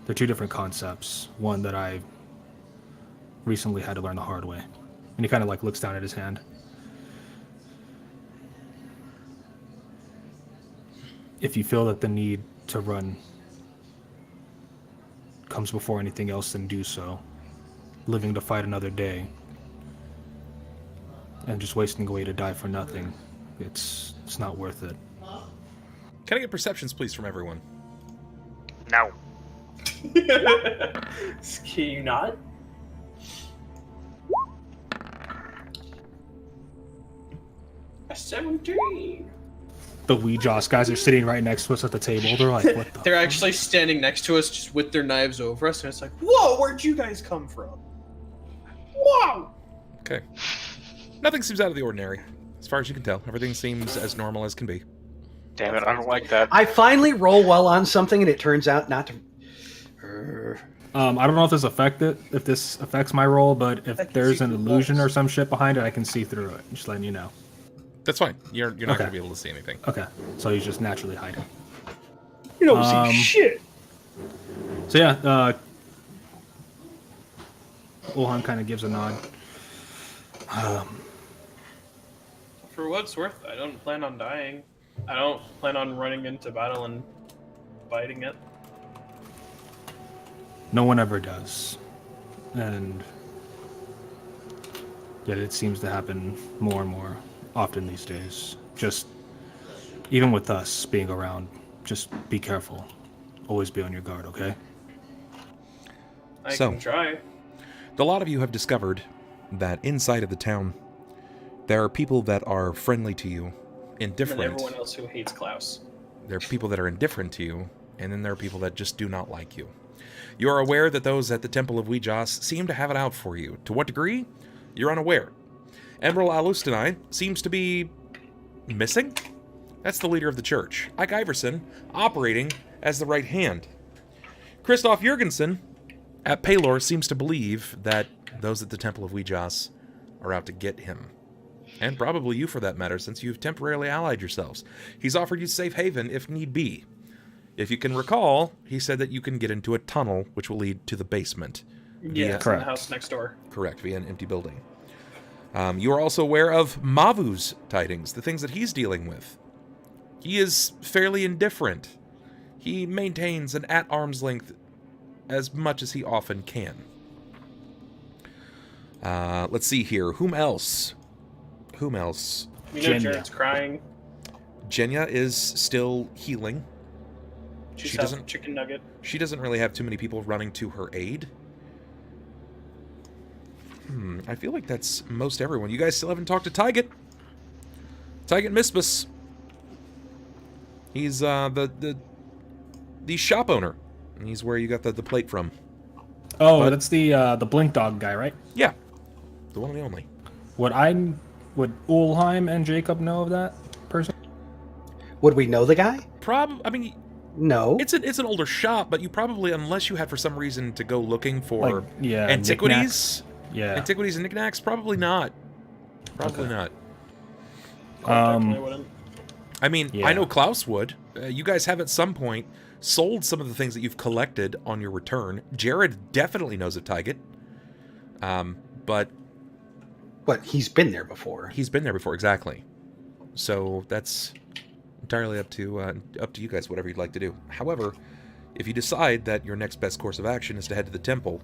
they're two different concepts. One that I recently had to learn the hard way. And he kind of like looks down at his hand. If you feel that the need to run comes before anything else, then do so. Living to fight another day and just wasting away to die for nothing. It's not worth it. Can I get perceptions, please, from everyone? No. Can you not? A 17. The Wee Jas guys are sitting right next to us at the table. They're like, what the They're actually standing next to us just with their knives over us, and it's like, whoa, where'd you guys come from? Whoa! Okay. Nothing seems out of the ordinary. As far as you can tell, everything seems as normal as can be. Damn it, I don't like that. I finally roll well on something, and it turns out not to. I don't know if this affects my roll, but if there's an illusion or some shit behind it, I can see through it. Just letting you know. That's fine. You're not going to be able to see anything. Okay, so he's just naturally hiding. You don't see shit. So yeah, Ulhime kind of gives a nod. For what it's worth, I don't plan on dying. I don't plan on running into battle and fighting it. No one ever does. And yet it seems to happen more and more often these days. Just, even with us being around, just be careful. Always be on your guard, okay? I can try. A lot of you have discovered that inside of the town, there are people that are friendly to you, indifferent. And everyone else who hates Klaus. There are people that are indifferent to you, and then there are people that just do not like you. You are aware that those at the Temple of Wee Jas seem to have it out for you. To what degree? You're unaware. Emerald Alustanai seems to be missing? That's the leader of the church. Ike Iverson, operating as the right hand. Christoph Jurgensen at Paylor seems to believe that those at the Temple of Wee Jas are out to get him. And probably you for that matter, since you've temporarily allied yourselves. He's offered you safe haven if need be. If you can recall, he said that you can get into a tunnel which will lead to the basement. Yeah, it's in the house next door. Correct, via an empty building. You are also aware of Mavu's tidings, the things that he's dealing with. He is fairly indifferent. He maintains an at-arm's length as much as he often can. Let's see here. Whom else? You know, Jared's crying. Jenya is still healing. She doesn't chicken nugget. She doesn't really have too many people running to her aid. I feel like that's most everyone. You guys still haven't talked to Tyget. Tyget Mispus. He's the shop owner. And he's where you got the plate from. Oh, that's the Blink Dog guy, right? Yeah. The one and the only. Would Ulhime and Jakob know of that person? Would we know the guy? I mean, no. It's an older shop, but you probably, unless you had for some reason to go looking for antiquities, antiquities and knickknacks, probably not. Probably not. I mean, I know Klaus would. You guys have at some point sold some of the things that you've collected on your return. Jared definitely knows of Tyget. But he's been there before. He's been there before, exactly. So that's entirely up to you guys, whatever you'd like to do. However, if you decide that your next best course of action is to head to the temple...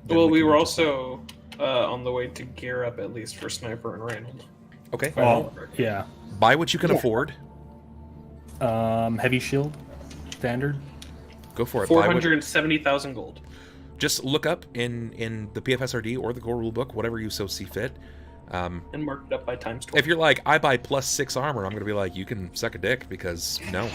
Well, we were also on the way to gear up at least for Sniper and Reynold. Okay. Yeah. Buy what you can afford. Heavy shield. Standard. Go for it. 470,000 gold. Just look up in the PFSRD or the core rulebook, whatever you so see fit. And mark it up by times 12. If you're like, I buy +6 armor, I'm going to be like, you can suck a dick, because no.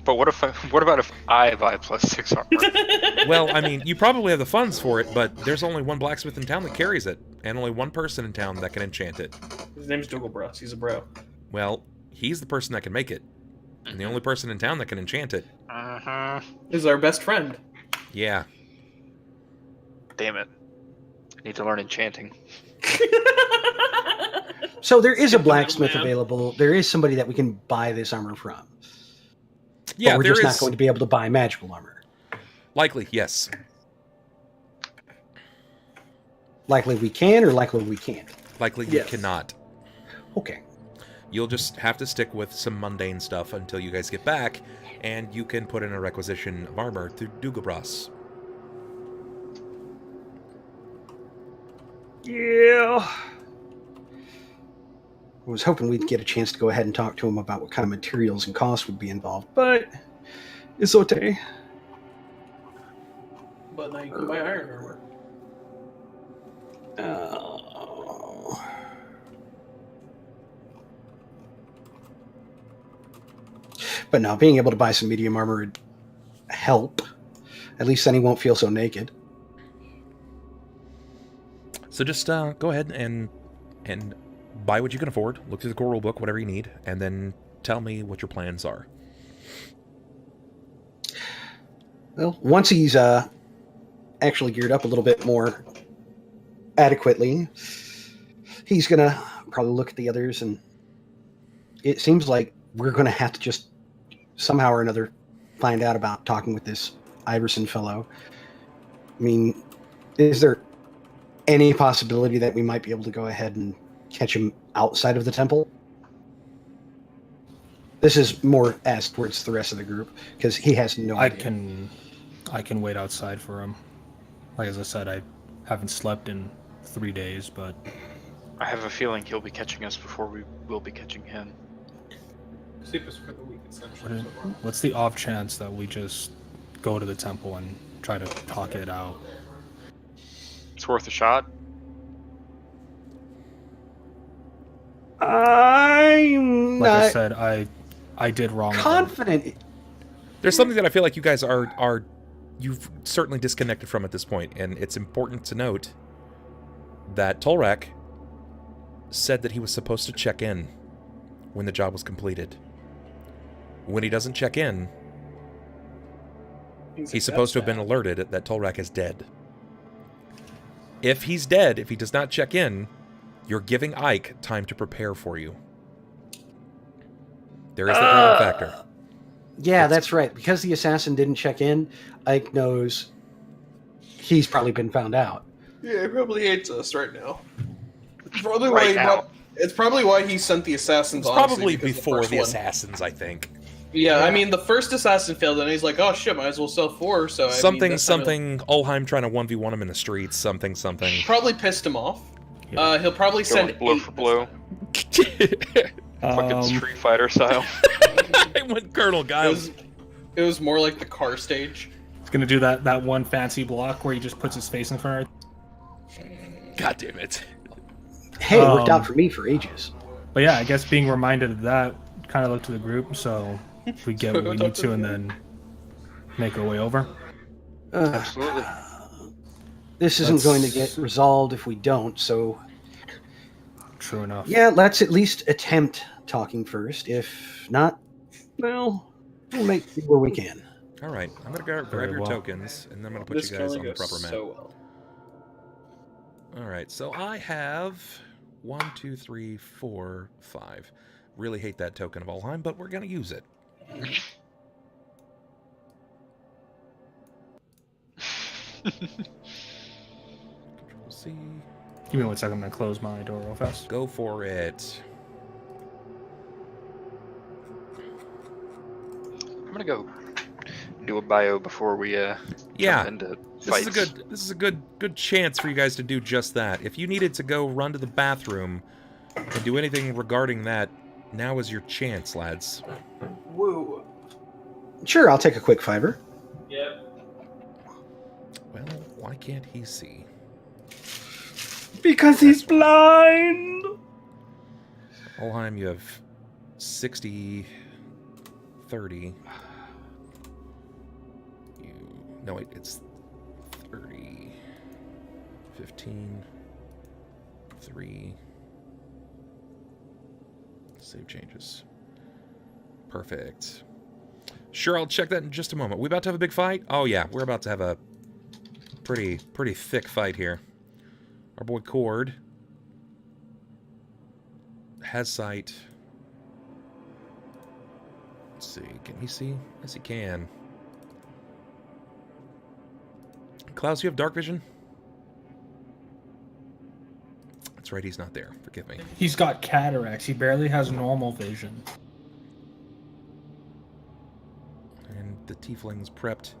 But what about if I buy +6 armor? Well, I mean, you probably have the funds for it, but there's only one blacksmith in town that carries it, and only one person in town that can enchant it. His name's Dougalbros. He's a bro. Well, he's the person that can make it, and the only person in town that can enchant it. Is our best friend. Yeah. Damn it. I need to learn enchanting. So there is a blacksmith available. There is somebody that we can buy this armor from. Yeah, but we're just not going to be able to buy magical armor. Likely, yes. Likely we can, or likely we can't? Likely you cannot. Okay. You'll just have to stick with some mundane stuff until you guys get back, and you can put in a requisition of armor through Dougalbros. Yeah. was hoping we'd get a chance to go ahead and talk to him about what kind of materials and costs would be involved, but it's okay. But now you can buy iron armor. But no, being able to buy some medium armor would help. At least then he won't feel so naked. So just go ahead and buy what you can afford. Look through the core rule book, whatever you need, and then tell me what your plans are. Well, once he's actually geared up a little bit more adequately, he's going to probably look at the others, and it seems like we're going to have to just somehow or another find out about talking with this Iverson fellow. I mean, is there any possibility that we might be able to go ahead and catch him outside of the temple? This is more asked towards the rest of the group, because he has no idea. I can wait outside for him. Like as I said, I haven't slept in 3 days, but I have a feeling he'll be catching us before we will be catching him. Sleep is for the weak, essentially. what's the off chance that we just go to the temple and try to talk it out? It's worth a shot. I'm Like not I said, I did wrong. confident. There's something that I feel like you guys are you've certainly disconnected from at this point, and it's important to note that Tolrak said that he was supposed to check in when the job was completed. When he doesn't check in, he's supposed to have been alerted that Tolrak is dead. If he's dead, if he does not check in, you're giving Ike time to prepare for you. There is the drama factor. Yeah, that's right. Because the assassin didn't check in, Ike knows he's probably been found out. Yeah, he probably hates us right now. It's probably Right why. now. It's probably why he sent the assassins. It's honestly, probably because before the one. assassins, I think. Yeah, I mean the first assassin failed, and he's like, "Oh shit, might as well sell 4." So Something, that's Ulhime trying to 1v1 him in the streets, something. probably pissed him off. Yeah. He'll probably Going send blow 8 for blow. this Fucking Street Fighter style. I went Colonel time. Giles. It was more like the car stage. He's gonna do that one fancy block where he just puts his face in front of it. God damn it. Hey, it worked out for me for ages. But yeah, I guess being reminded of that kind of looked to the group, so we get what we need to and then make our way over. Absolutely. This isn't going to get resolved if we don't, so True enough. yeah, let's at least attempt talking first. If not, well, we'll make do where we can. All right, I'm going to grab your tokens, and then I'm going to put This you can guys only on the go proper map. so well. All right, so I have 1, 2, 3, 4, 5. Really hate that token of Ulhime, but we're going to use it. Control-C. Give me 1 second, I'm gonna close my door real fast. Go for it. I'm gonna go do a bio before we Yeah. jump into fights. This is a good chance for you guys to do just that. If you needed to go run to the bathroom and do anything regarding that, now is your chance, lads. Woo. Sure, I'll take a quick fiver. Yep. Well, why can't he see? Because he's blind. Ulhime, you have 60, 30. No, wait, it's 30, 15, 3. Save changes. Perfect. Sure, I'll check that in just a moment. We about to have a big fight? Oh yeah, we're about to have a pretty thick fight here. Our boy Cort has sight. Let's see, can he see? Yes, he can. Klaus, you have dark vision? That's right, he's not there. Forgive me. He's got cataracts. He barely has normal vision. And the tiefling's prepped.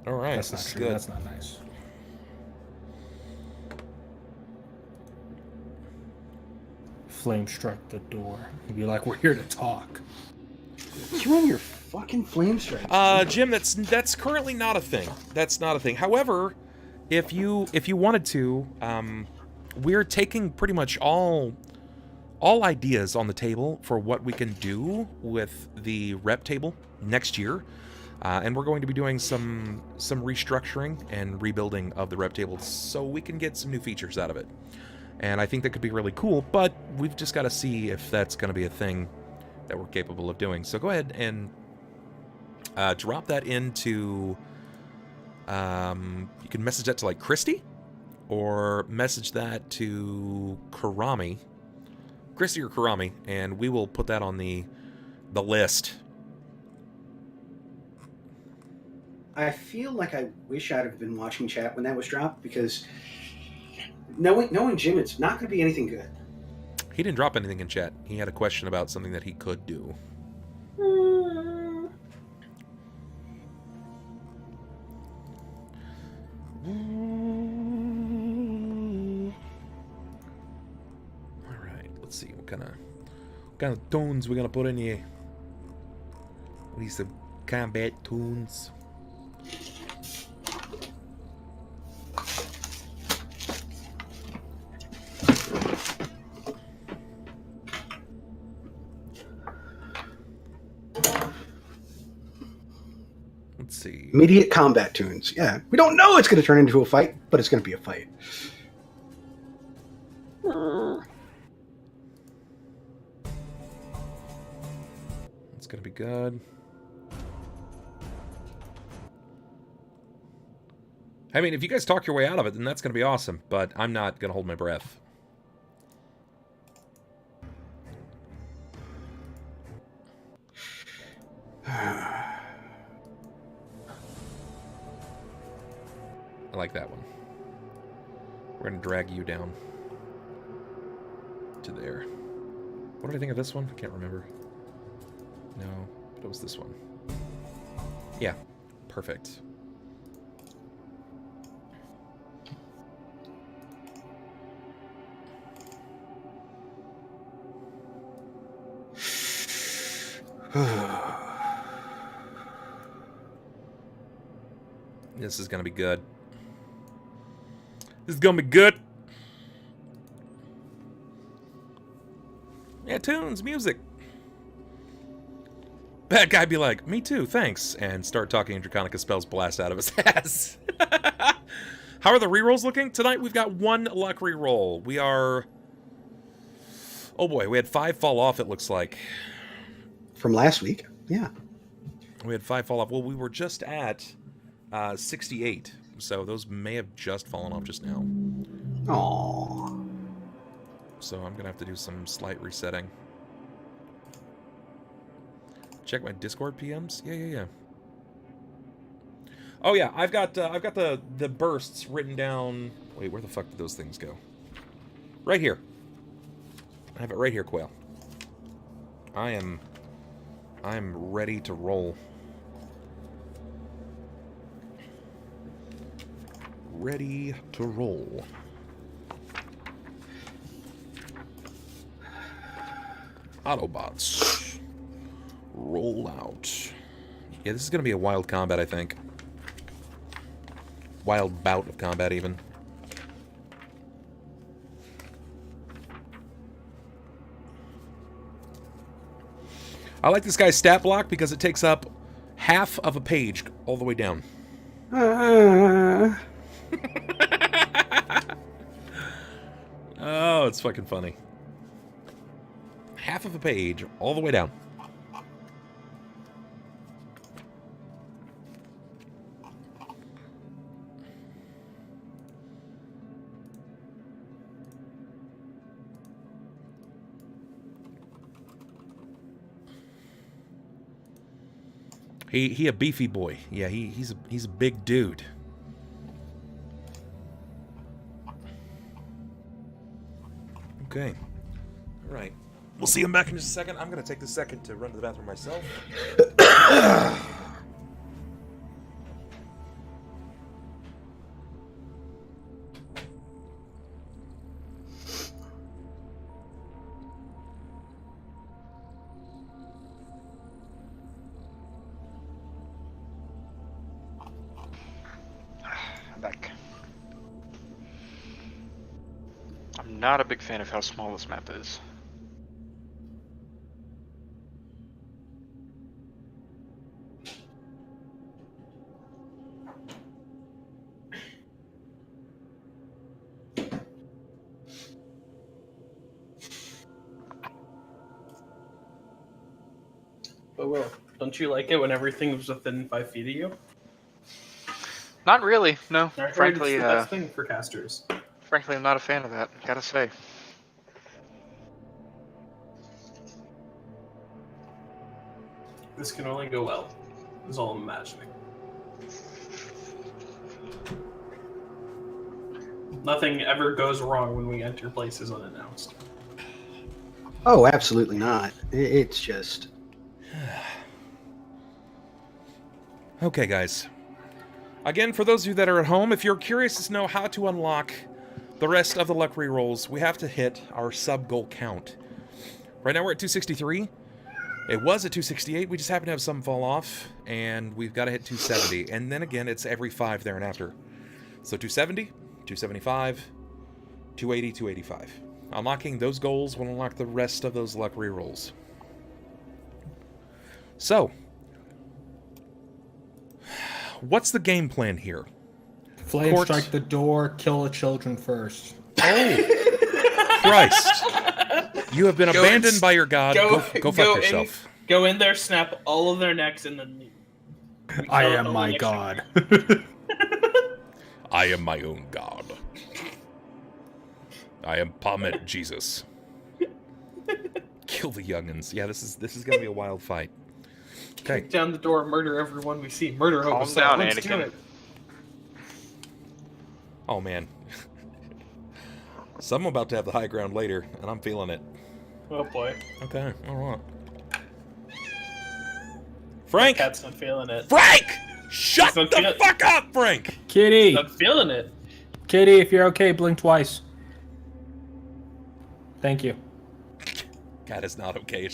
All right, That's not this is true. good. That's not nice. flame strike the door and be like, "We're here to talk." You and your fucking flame strikes. Jim, that's currently not a thing. That's not a thing. However, if you wanted to, we're taking pretty much all ideas on the table for what we can do with the rep table next year. And we're going to be doing some restructuring and rebuilding of the rep table so we can get some new features out of it. And I think that could be really cool, but we've just got to see if that's going to be a thing that we're capable of doing. So go ahead and drop that into... you can message that to, like, Christy, or message that to Karami. Christy or Karami, and we will put that on the list. I feel like I wish I'd have been watching chat when that was dropped, because knowing Jim, it's not going to be anything good. He didn't drop anything in chat. He had a question about something that he could do. Alright, let's see. What kind of tunes we're going to put in here. We need some combat tunes. Let's see. Immediate combat tunes. Yeah. We don't know it's going to turn into a fight, but it's going to be a fight. It's going to be good. I mean, if you guys talk your way out of it, then that's going to be awesome, but I'm not going to hold my breath. I like that one. We're going to drag you down to there. What did I think of this one? I can't remember. No, but it was this one. Yeah, perfect. This is gonna be good. This is gonna be good. Yeah, tunes, music. Bad guy be like, me too, thanks, and start talking and Draconica spells blast out of his ass. How are the rerolls looking? Tonight we've got 1 luck reroll. We are... Oh boy, we had 5 fall off, it looks like. From last week? Yeah. We had 5 fall off. Well, we were just at 68, so those may have just fallen off just now. Aww. So I'm gonna have to do some slight resetting. Check my Discord PMs. Yeah. Oh yeah, I've got the bursts written down. Wait, where the fuck did those things go? Right here. I have it right here, Quail. I'm ready to roll. Ready to roll. Autobots. Roll out. Yeah, this is going to be a wild combat, I think. Wild bout of combat, even. I like this guy's stat block because it takes up half of a page all the way down. Oh, it's fucking funny. Half of a page all the way down. He a beefy boy. Yeah, he's a big dude. Okay. All right. We'll see him back in just a second. I'm gonna take this second to run to the bathroom myself. not a big fan of how small this map is. But Will, don't you like it when everything was within 5 feet of you? Not really, no. I heard Frankly, it's the best thing for casters. frankly, I'm not a fan of that, gotta say. This can only go well, is all I'm imagining. Nothing ever goes wrong when we enter places unannounced. Oh, absolutely not. It's just... Okay, guys. Again, for those of you that are at home, if you're curious to know how to unlock the rest of the luck rerolls, we have to hit our sub-goal count. Right now we're at 263. It was at 268. We just happen to have some fall off, and we've got to hit 270. And then again, it's every 5 there and after. So 270, 275, 280, 285. Unlocking those goals will unlock the rest of those luck rerolls. So, what's the game plan here? Flame Cort. strike the door, kill the children first. Oh, Christ. You have been abandoned by your god. Go fuck yourself. Go in there, snap all of their necks, and then leave. I am my god. I am my own god. I am Palmet Jesus. Kill the youngins. Yeah, this is gonna be a wild fight. Okay. Kick down the door, murder everyone we see. Murder Calm hosts. down, Let's do Anakin. it. Oh man. So I'm about to have the high ground later, and I'm feeling it. Oh boy. Okay, alright. Frank! Cat's not feeling it. Frank! Shut He's not the feeling- fuck up, Frank! Kitty! Not feeling it. Kitty, if you're okay, blink twice. Thank you. God is not okay.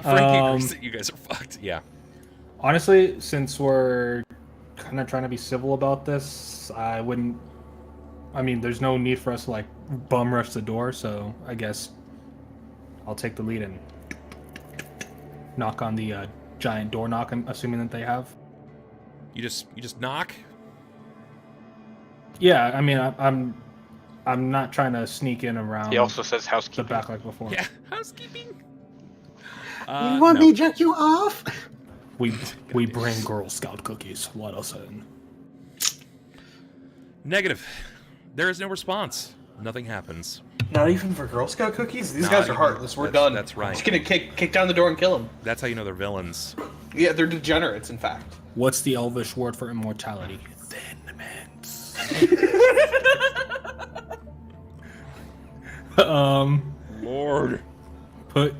Frankie agrees that you guys are fucked. Yeah. Honestly, since we're kind of trying to be civil about this, I wouldn't... I mean, there's no need for us to, like, bum rush the door, so I guess I'll take the lead and knock on the giant door knock, I'm assuming that they have. You just knock? Yeah, I mean, I'm not trying to sneak in around He also says the housekeeping. back like before. Yeah, housekeeping. you want me to jerk you off? We bring Girl Scout cookies. Let us in. Negative. There is no response. Nothing happens. Not even for Girl Scout cookies? These Not guys are even. heartless. We're That's- done. that's right. I'm just gonna kick down the door and kill them. That's how you know they're villains. Yeah, they're degenerates, in fact. What's the Elvish word for immortality? Thin mints. Lord.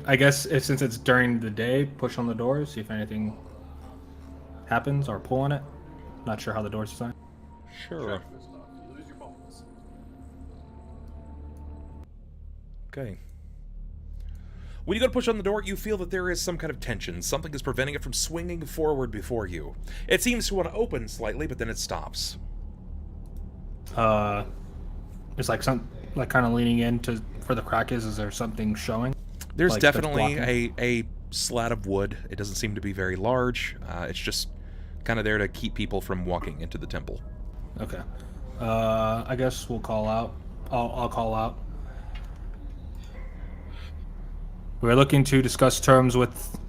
I guess since it's during the day, push on the doors, see if anything happens, or pull on it. Not sure how the door's designed. Sure. Okay. When you go to push on the door, you feel that there is some kind of tension. Something is preventing it from swinging forward before you. It seems to want to open slightly, but then it stops. It's like kind of leaning into for the crack is there something showing? There's Like, that's definitely blocking? a slat of wood. It doesn't seem to be very large. It's just kind of there to keep people from walking into the temple. Okay. I guess we'll call out. I'll call out. We're looking to discuss terms with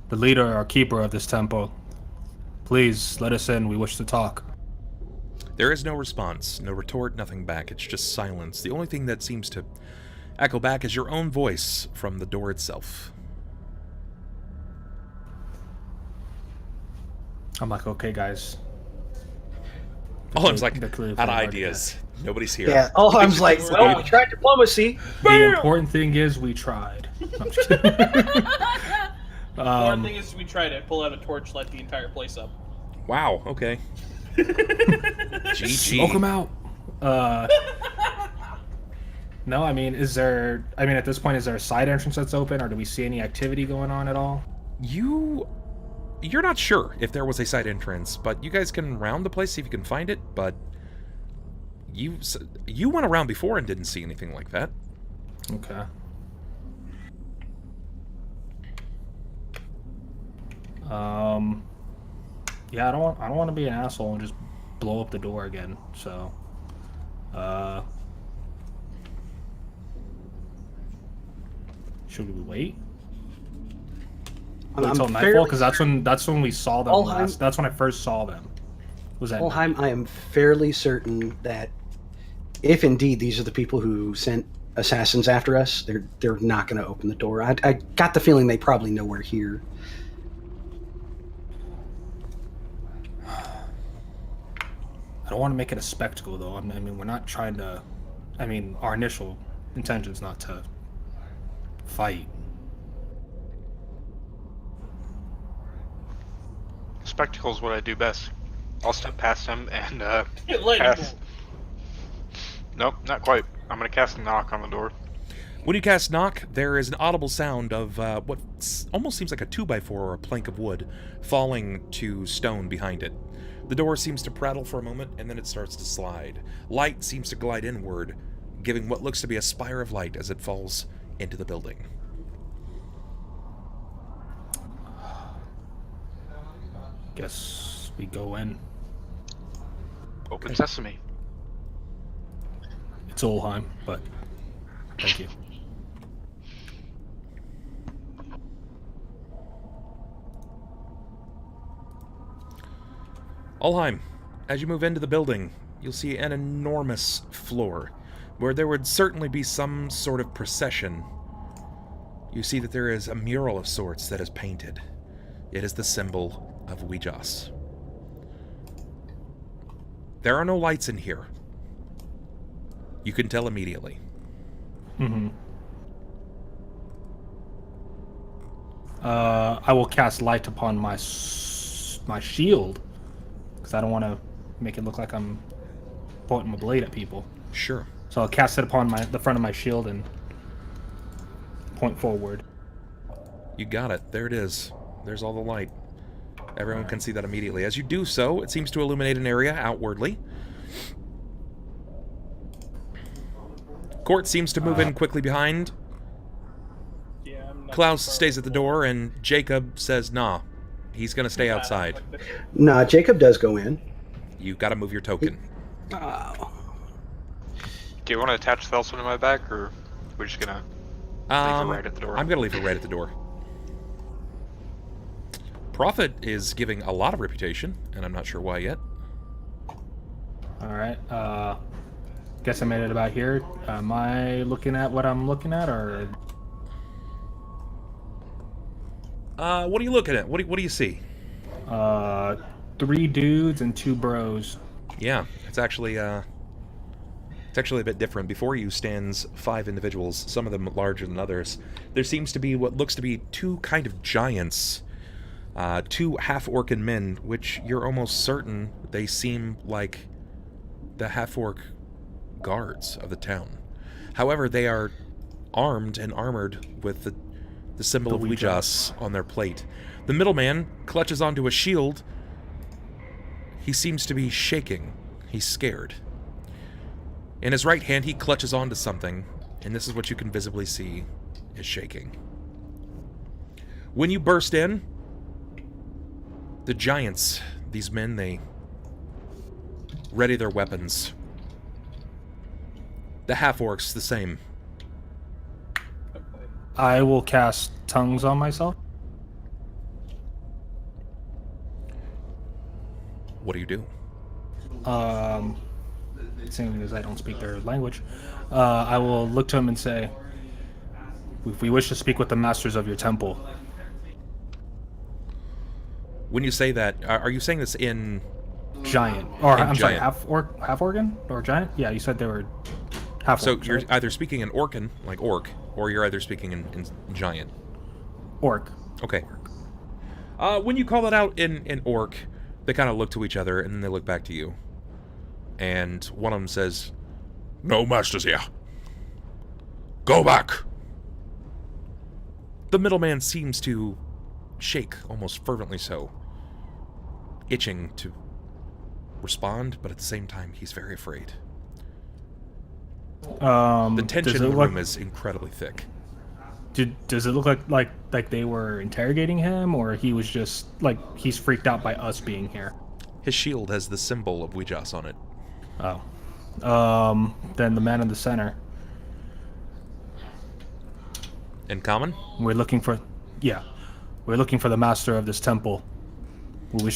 the leader or keeper of this temple. Please let us in. We wish to talk. There is no response, no retort, nothing back. It's just silence. The only thing that seems to echo back is your own voice from the door itself. I'm like, okay, guys. Ulhime's like, They're clearly out of playing hard ideas. Nobody's here. Yeah, Ulhime's like, well, we tried diplomacy. The important thing is we tried. I'm just kidding. One thing is we tried to pull out a torch, light the entire place up. Wow, okay. GG. Smoke them out. No, I mean, at this point, is there a side entrance that's open, or do we see any activity going on at all? You're not sure if there was a side entrance, but you guys can round the place, see if you can find it, but You went around before and didn't see anything like that. Okay. Yeah, I don't want to be an asshole and just blow up the door again. So, should we wait? Wait until nightfall, because that's when we saw them last. That's when I first saw them. Was that Ulhime? I am fairly certain that if indeed these are the people who sent assassins after us, they're not going to open the door. I got the feeling they probably know we're here. I don't want to make it a spectacle, though. I mean, we're not trying to... I mean, our initial intention is not to fight. Spectacle's what I do best. I'll step past him and cast... Nope, not quite. I'm going to cast a knock on the door. When you cast knock, there is an audible sound of what almost seems like a 2x4 or a plank of wood falling to stone behind it. The door seems to prattle for a moment, and then it starts to slide. Light seems to glide inward, giving what looks to be a spire of light as it falls into the building. Guess we go in. Open sesame. It's Ulhime, but thank you. Ulhime, as you move into the building, you'll see an enormous floor, where there would certainly be some sort of procession. You see that there is a mural of sorts that is painted. It is the symbol of Wee Jas. There are no lights in here. You can tell immediately. Mm-hmm. I will cast light upon my shield, because I don't want to make it look like I'm pointing my blade at people. Sure. So I'll cast it upon the front of my shield and point forward. You got it. There it is. There's all the light. Everyone can see that immediately. As you do so, it seems to illuminate an area outwardly. Cort seems to move in quickly behind. Yeah, Klaus stays at the door, and Jakob says, nah, he's going to stay outside. Nah, Jakob does go in. You got to move your token. Oh. Do you want to attach Thelsa to my back, or we're just gonna leave her right at the door? I'm going to leave her right at the door. Prophet is giving a lot of reputation, and I'm not sure why yet. Alright, guess I made it about here. Am I looking at what I'm looking at, or...? What are you looking at? What do you see? 3 dudes and 2 bros. Yeah, it's actually a bit different. Before you stands 5 individuals, some of them larger than others. There seems to be what looks to be 2 kind of giants, 2 half-orcan men, which you're almost certain they seem like the half-orc guards of the town. However, they are armed and armored with the symbol of Wee Jas on their plate. The middleman clutches onto a shield. He seems to be shaking. He's scared. In his right hand, he clutches onto something, and this is what you can visibly see is shaking. When you burst in, the giants, these men, they ready their weapons. The half-orcs, the same. I will cast tongues on myself. What do you do? Seeing as I don't speak their language, I will look to him and say, "If we wish to speak with the masters of your temple." When you say that, are you saying this in... Giant. Or, I'm sorry, giant. half-organ? Or giant? Yeah, you said they were half-orc. So you're right? either speaking in Orcan, like orc, or you're either speaking in giant. Orc. Okay. When you call that out in orc, they kind of look to each other, and then they look back to you. And one of them says, "No masters here. Go back." The middleman seems to shake, almost fervently so, itching to respond, but at the same time, he's very afraid. The tension in the room is incredibly thick. Does it look like they were interrogating him, or he was just like he's freaked out by us being here? His shield has the symbol of Wee Jas on it. Oh. Then the man in the center. In common? We're looking for the master of this temple. We wish